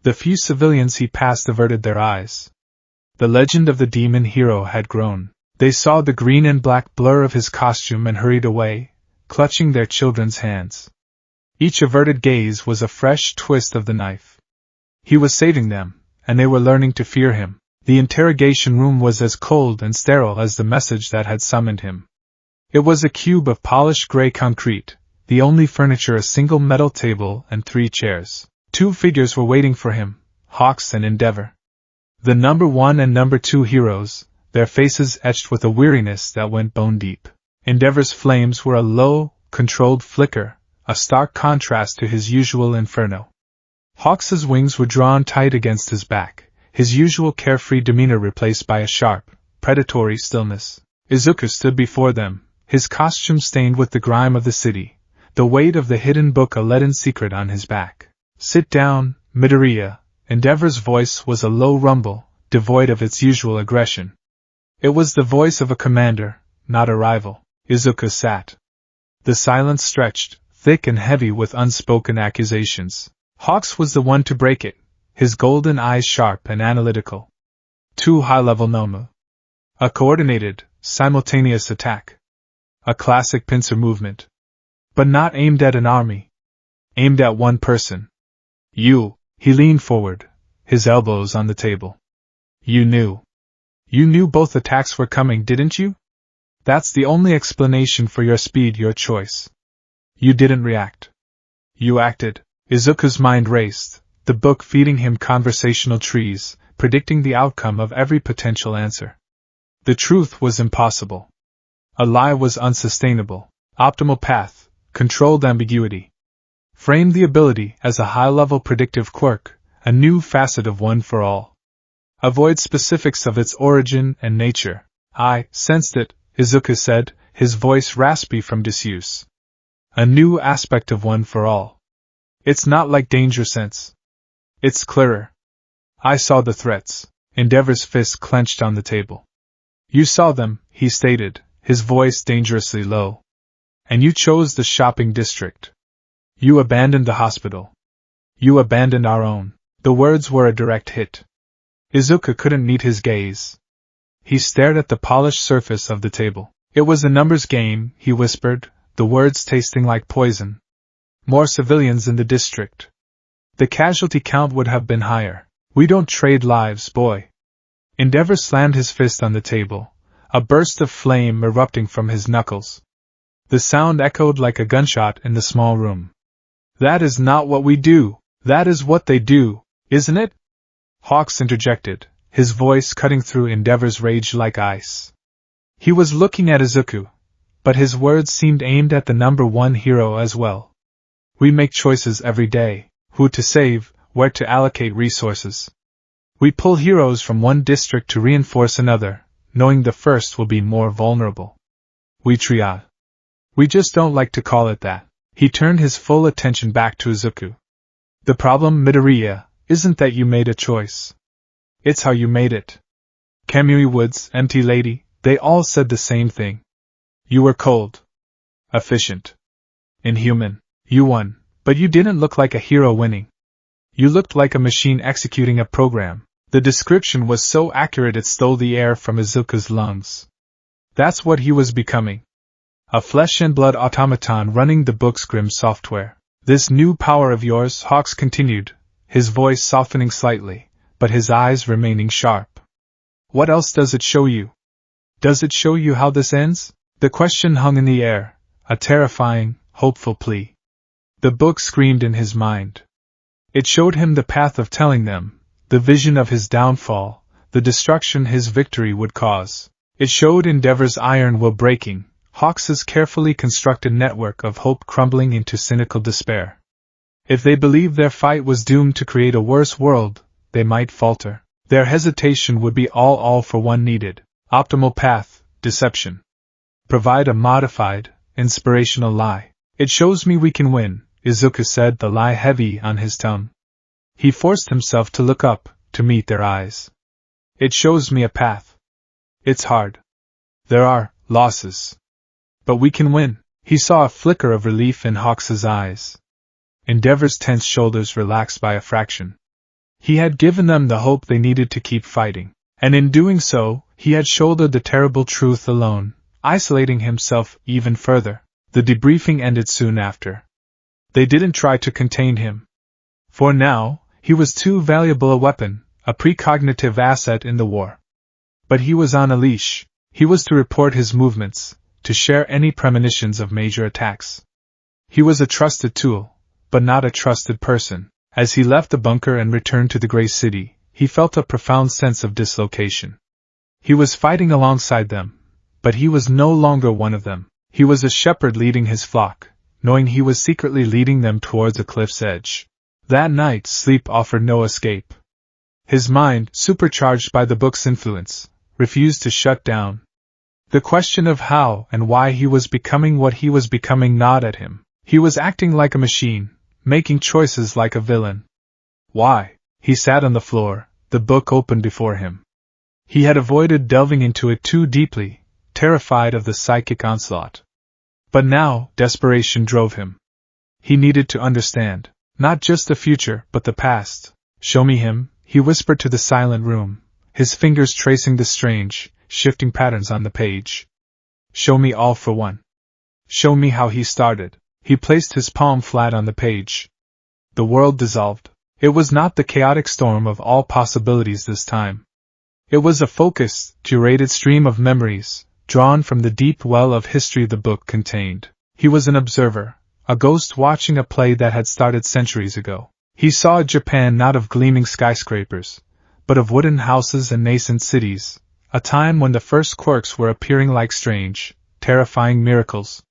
The few civilians he passed averted their eyes. The legend of the demon hero had grown. They saw the green and black blur of his costume and hurried away, clutching their children's hands. Each averted gaze was a fresh twist of the knife. He was saving them, and they were learning to fear him. The interrogation room was as cold and sterile as the message that had summoned him. It was a cube of polished gray concrete, the only furniture a single metal table and 3 chairs. 2 figures were waiting for him, Hawks and Endeavor. The number 1 and number 2 heroes, their faces etched with a weariness that went bone deep. Endeavor's flames were a low, controlled flicker, a stark contrast to his usual inferno. Hawks's wings were drawn tight against his back, his usual carefree demeanor replaced by a sharp, predatory stillness. Izuku stood before them, his costume stained with the grime of the city, the weight of the hidden book a leaden secret on his back. "Sit down, Midoriya." Endeavor's voice was a low rumble, devoid of its usual aggression. It was the voice of a commander, not a rival. Izuku sat. The silence stretched, thick and heavy with unspoken accusations. Hawks was the one to break it, his golden eyes sharp and analytical. 2 high-level Nomu. A coordinated, simultaneous attack. A classic pincer movement. But not aimed at an army. Aimed at one person. You. He leaned forward, his elbows on the table. You knew. You knew both attacks were coming, didn't you? That's the only explanation for your speed, your choice. You didn't react. You acted. Izuku's mind raced, the book feeding him conversational trees, predicting the outcome of every potential answer. The truth was impossible. A lie was unsustainable. Optimal path, controlled ambiguity. Framed the ability as a high-level predictive quirk, a new facet of One for All. Avoid specifics of its origin and nature. I sensed it, Izuku said, his voice raspy from disuse. A new aspect of One for All. It's not like danger sense. It's clearer. I saw the threats. Endeavor's fist clenched on the table. You saw them, he stated, his voice dangerously low. And you chose the shopping district. You abandoned the hospital. You abandoned our own. The words were a direct hit. Izuku couldn't meet his gaze. He stared at the polished surface of the table. It was a numbers game, he whispered, the words tasting like poison. More civilians in the district. The casualty count would have been higher. We don't trade lives, boy. Endeavor slammed his fist on the table, a burst of flame erupting from his knuckles. The sound echoed like a gunshot in the small room. That is not what we do. That is what they do, isn't it? Hawks interjected, his voice cutting through Endeavor's rage like ice. He was looking at Izuku, but his words seemed aimed at the number 1 hero as well. We make choices every day, who to save, where to allocate resources. We pull heroes from one district to reinforce another, knowing the first will be more vulnerable. We triage. We just don't like to call it that. He turned his full attention back to Izuku. The problem, Midoriya, isn't that you made a choice. It's how you made it. Kamui Woods, Empty Lady, they all said the same thing. You were cold. Efficient. Inhuman. You won, but you didn't look like a hero winning. You looked like a machine executing a program. The description was so accurate it stole the air from Izuku's lungs. That's what he was becoming. A flesh-and-blood automaton running the book's grim software. This new power of yours, Hawks continued, his voice softening slightly, but his eyes remaining sharp. What else does it show you? Does it show you how this ends? The question hung in the air, a terrifying, hopeful plea. The book screamed in his mind. It showed him the path of telling them, the vision of his downfall, the destruction his victory would cause. It showed Endeavor's iron will breaking, Hawks's carefully constructed network of hope crumbling into cynical despair. If they believed their fight was doomed to create a worse world, they might falter. Their hesitation would be all for one needed. Optimal path, deception. Provide a modified, inspirational lie. It shows me we can win, Izuku said, the lie heavy on his tongue. He forced himself to look up, to meet their eyes. It shows me a path. It's hard. There are losses. But we can win. He saw a flicker of relief in Hawks's eyes. Endeavor's tense shoulders relaxed by a fraction. He had given them the hope they needed to keep fighting, and in doing so, he had shouldered the terrible truth alone, isolating himself even further. The debriefing ended soon after. They didn't try to contain him. For now, he was too valuable a weapon, a precognitive asset in the war. But he was on a leash. He was to report his movements, to share any premonitions of major attacks. He was a trusted tool, but not a trusted person. As he left the bunker and returned to the Grey City, he felt a profound sense of dislocation. He was fighting alongside them, but he was no longer one of them. He was a shepherd leading his flock, knowing he was secretly leading them towards a cliff's edge. That night, sleep offered no escape. His mind, supercharged by the book's influence, refused to shut down. The question of how and why he was becoming what he was becoming gnawed at him. He was acting like a machine, making choices like a villain. Why? He sat on the floor, the book open before him. He had avoided delving into it too deeply, terrified of the psychic onslaught. But now, desperation drove him. He needed to understand, not just the future, but the past. Show me him, he whispered to the silent room, his fingers tracing the strange, shifting patterns on the page. Show me all for one. Show me how he started. He placed his palm flat on the page. The world dissolved. It was not the chaotic storm of all possibilities this time. It was a focused, curated stream of memories, drawn from the deep well of history the book contained. He was an observer, a ghost watching a play that had started centuries ago. He saw a Japan not of gleaming skyscrapers, but of wooden houses and nascent cities, a time when the first quirks were appearing like strange, terrifying miracles.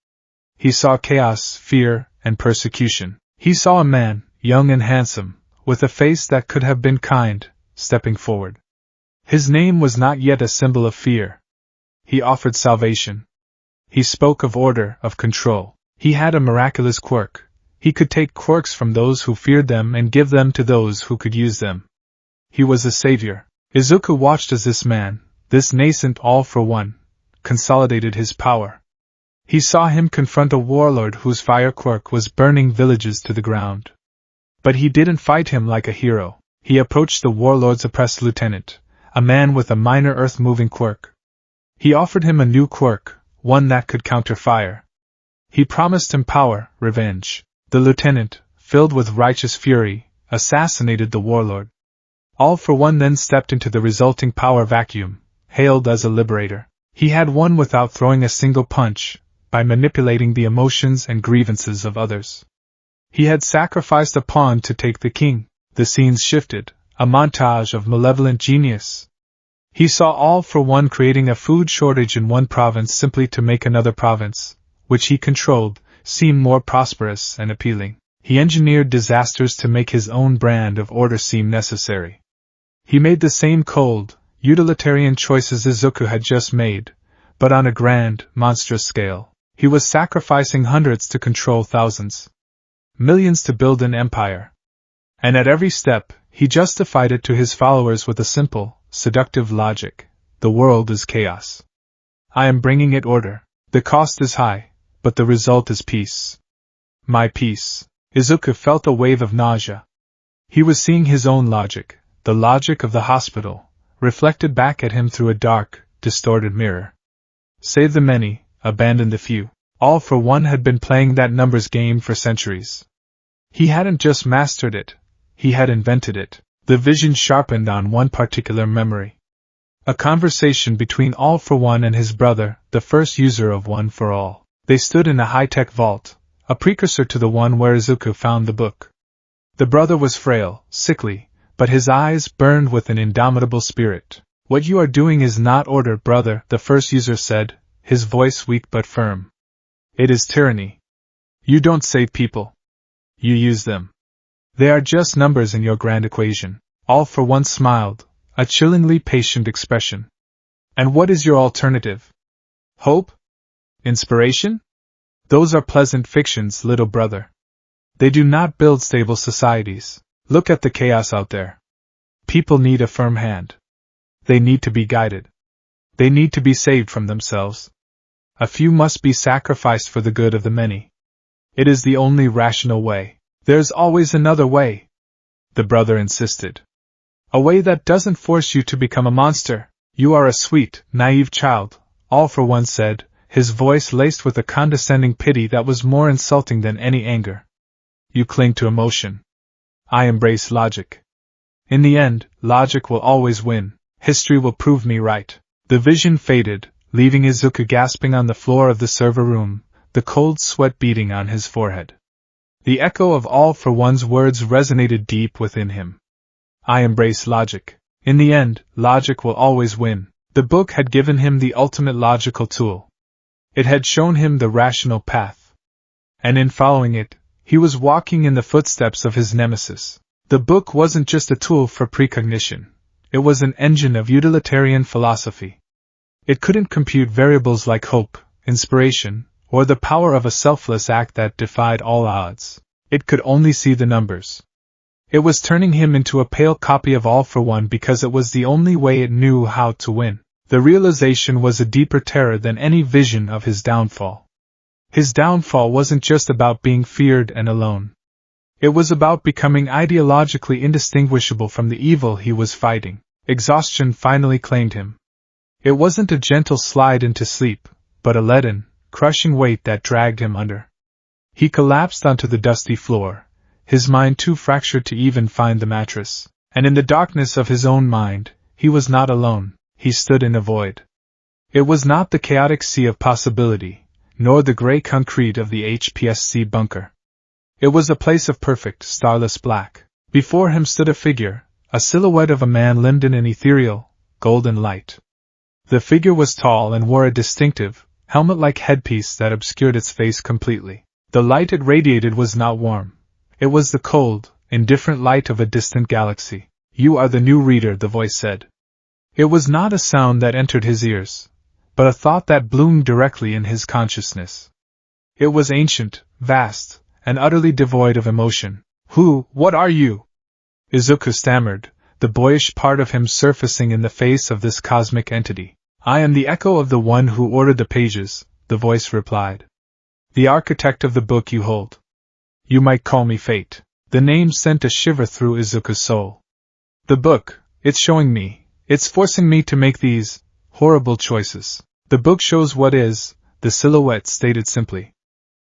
He saw chaos, fear, and persecution. He saw a man, young and handsome, with a face that could have been kind, stepping forward. His name was not yet a symbol of fear. He offered salvation. He spoke of order, of control. He had a miraculous quirk. He could take quirks from those who feared them and give them to those who could use them. He was a savior. Izuku watched as this man, this nascent all-for-one, consolidated his power. He saw him confront a warlord whose fire quirk was burning villages to the ground. But he didn't fight him like a hero. He approached the warlord's oppressed lieutenant, a man with a minor earth-moving quirk. He offered him a new quirk, one that could counter fire. He promised him power, revenge. The lieutenant, filled with righteous fury, assassinated the warlord. All for One then stepped into the resulting power vacuum, hailed as a liberator. He had won without throwing a single punch, by manipulating the emotions and grievances of others. He had sacrificed a pawn to take the king. The scenes shifted, a montage of malevolent genius. He saw All for One creating a food shortage in one province simply to make another province, which he controlled, seem more prosperous and appealing. He engineered disasters to make his own brand of order seem necessary. He made the same cold, utilitarian choices Izuku had just made, but on a grand, monstrous scale. He was sacrificing hundreds to control thousands. Millions to build an empire. And at every step, he justified it to his followers with a simple, seductive logic. The world is chaos. I am bringing it order. The cost is high, but the result is peace. My peace. Izuku felt a wave of nausea. He was seeing his own logic, the logic of the hospital, reflected back at him through a dark, distorted mirror. Save the many, abandon the few. All for One had been playing that numbers game for centuries. He hadn't just mastered it, he had invented it. The vision sharpened on one particular memory. A conversation between All for One and his brother, the first user of One for All. They stood in a high-tech vault, a precursor to the one where Izuku found the book. The brother was frail, sickly, but his eyes burned with an indomitable spirit. What you are doing is not order, brother, the first user said, his voice weak but firm. It is tyranny. You don't save people. You use them. They are just numbers in your grand equation. All for One smiled, a chillingly patient expression. And what is your alternative? Hope? Inspiration? Those are pleasant fictions, little brother. They do not build stable societies. Look at the chaos out there. People need a firm hand. They need to be guided. They need to be saved from themselves. A few must be sacrificed for the good of the many. It is the only rational way. There's always another way, the brother insisted. A way that doesn't force you to become a monster. You are a sweet, naive child, All for One said, his voice laced with a condescending pity that was more insulting than any anger. You cling to emotion. I embrace logic. In the end, logic will always win. History will prove me right. The vision faded, leaving Izuku gasping on the floor of the server room, the cold sweat beading on his forehead. The echo of All for One's words resonated deep within him. I embrace logic. In the end, logic will always win. The book had given him the ultimate logical tool. It had shown him the rational path. And in following it, he was walking in the footsteps of his nemesis. The book wasn't just a tool for precognition. It was an engine of utilitarian philosophy. It couldn't compute variables like hope, inspiration, or the power of a selfless act that defied all odds. It could only see the numbers. It was turning him into a pale copy of All for One because it was the only way it knew how to win. The realization was a deeper terror than any vision of his downfall. His downfall wasn't just about being feared and alone. It was about becoming ideologically indistinguishable from the evil he was fighting. Exhaustion finally claimed him. It wasn't a gentle slide into sleep, but a leaden, crushing weight that dragged him under. He collapsed onto the dusty floor, his mind too fractured to even find the mattress. And in the darkness of his own mind, he was not alone. He stood in a void. It was not the chaotic sea of possibility, nor the gray concrete of the HPSC bunker. It was a place of perfect, starless black. Before him stood a figure, a silhouette of a man limned in an ethereal, golden light. The figure was tall and wore a distinctive, helmet-like headpiece that obscured its face completely. The light it radiated was not warm. It was the cold, indifferent light of a distant galaxy. You are the new reader, the voice said. It was not a sound that entered his ears, but a thought that bloomed directly in his consciousness. It was ancient, vast, and utterly devoid of emotion. What are you? Izuku stammered, the boyish part of him surfacing in the face of this cosmic entity. I am the echo of the one who ordered the pages, the voice replied. The architect of the book you hold. You might call me Fate. The name sent a shiver through Izuku's soul. The book, it's showing me. It's forcing me to make these horrible choices. The book shows what is, the silhouette stated simply.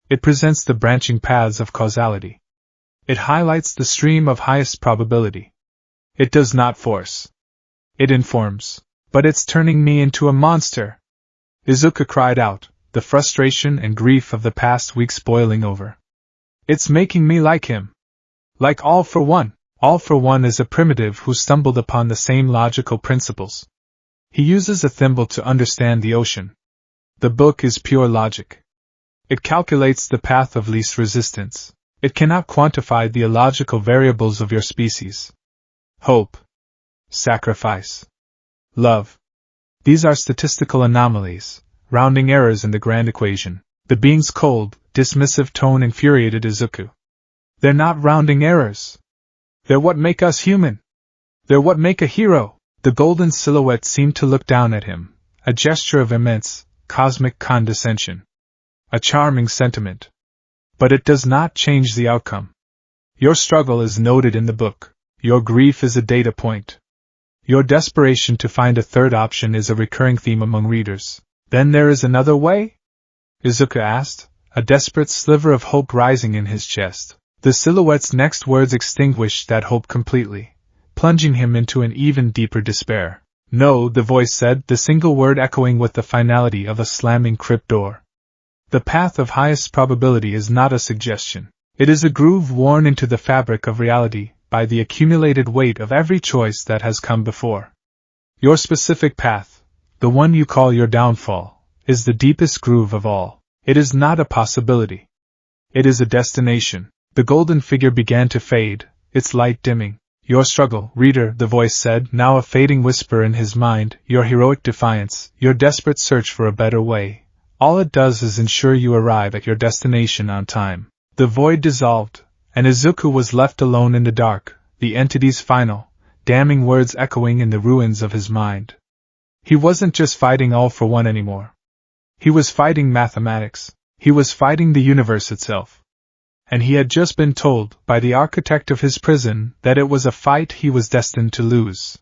It presents the branching paths of causality. It highlights the stream of highest probability. It does not force. It informs. But it's turning me into a monster. Izuku cried out, the frustration and grief of the past weeks boiling over. It's making me like him. Like All for One. All for One is a primitive who stumbled upon the same logical principles. He uses a thimble to understand the ocean. The book is pure logic. It calculates the path of least resistance. It cannot quantify the illogical variables of your species. Hope. Sacrifice. Love. These are statistical anomalies, rounding errors in the grand equation. The being's cold, dismissive tone infuriated Izuku. They're not rounding errors. They're what make us human. They're what make a hero. The golden silhouette seemed to look down at him, a gesture of immense, cosmic condescension. A charming sentiment. But it does not change the outcome. Your struggle is noted in the book. Your grief is a data point. Your desperation to find a third option is a recurring theme among readers. Then there is another way? Izuku asked, a desperate sliver of hope rising in his chest. The silhouette's next words extinguished that hope completely, plunging him into an even deeper despair. No, the voice said, the single word echoing with the finality of a slamming crypt door. The path of highest probability is not a suggestion. It is a groove worn into the fabric of reality by the accumulated weight of every choice that has come before. Your specific path, the one you call your downfall, is the deepest groove of all. It is not a possibility. It is a destination. The golden figure began to fade, its light dimming. Your struggle, reader, the voice said, now a fading whisper in his mind, your heroic defiance, your desperate search for a better way. All it does is ensure you arrive at your destination on time. The void dissolved, and Izuku was left alone in the dark, the entity's final, damning words echoing in the ruins of his mind. He wasn't just fighting All for One anymore. He was fighting mathematics. He was fighting the universe itself. And he had just been told by the architect of his prison that it was a fight he was destined to lose.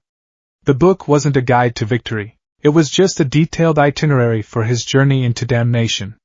The book wasn't a guide to victory. It was just a detailed itinerary for his journey into damnation.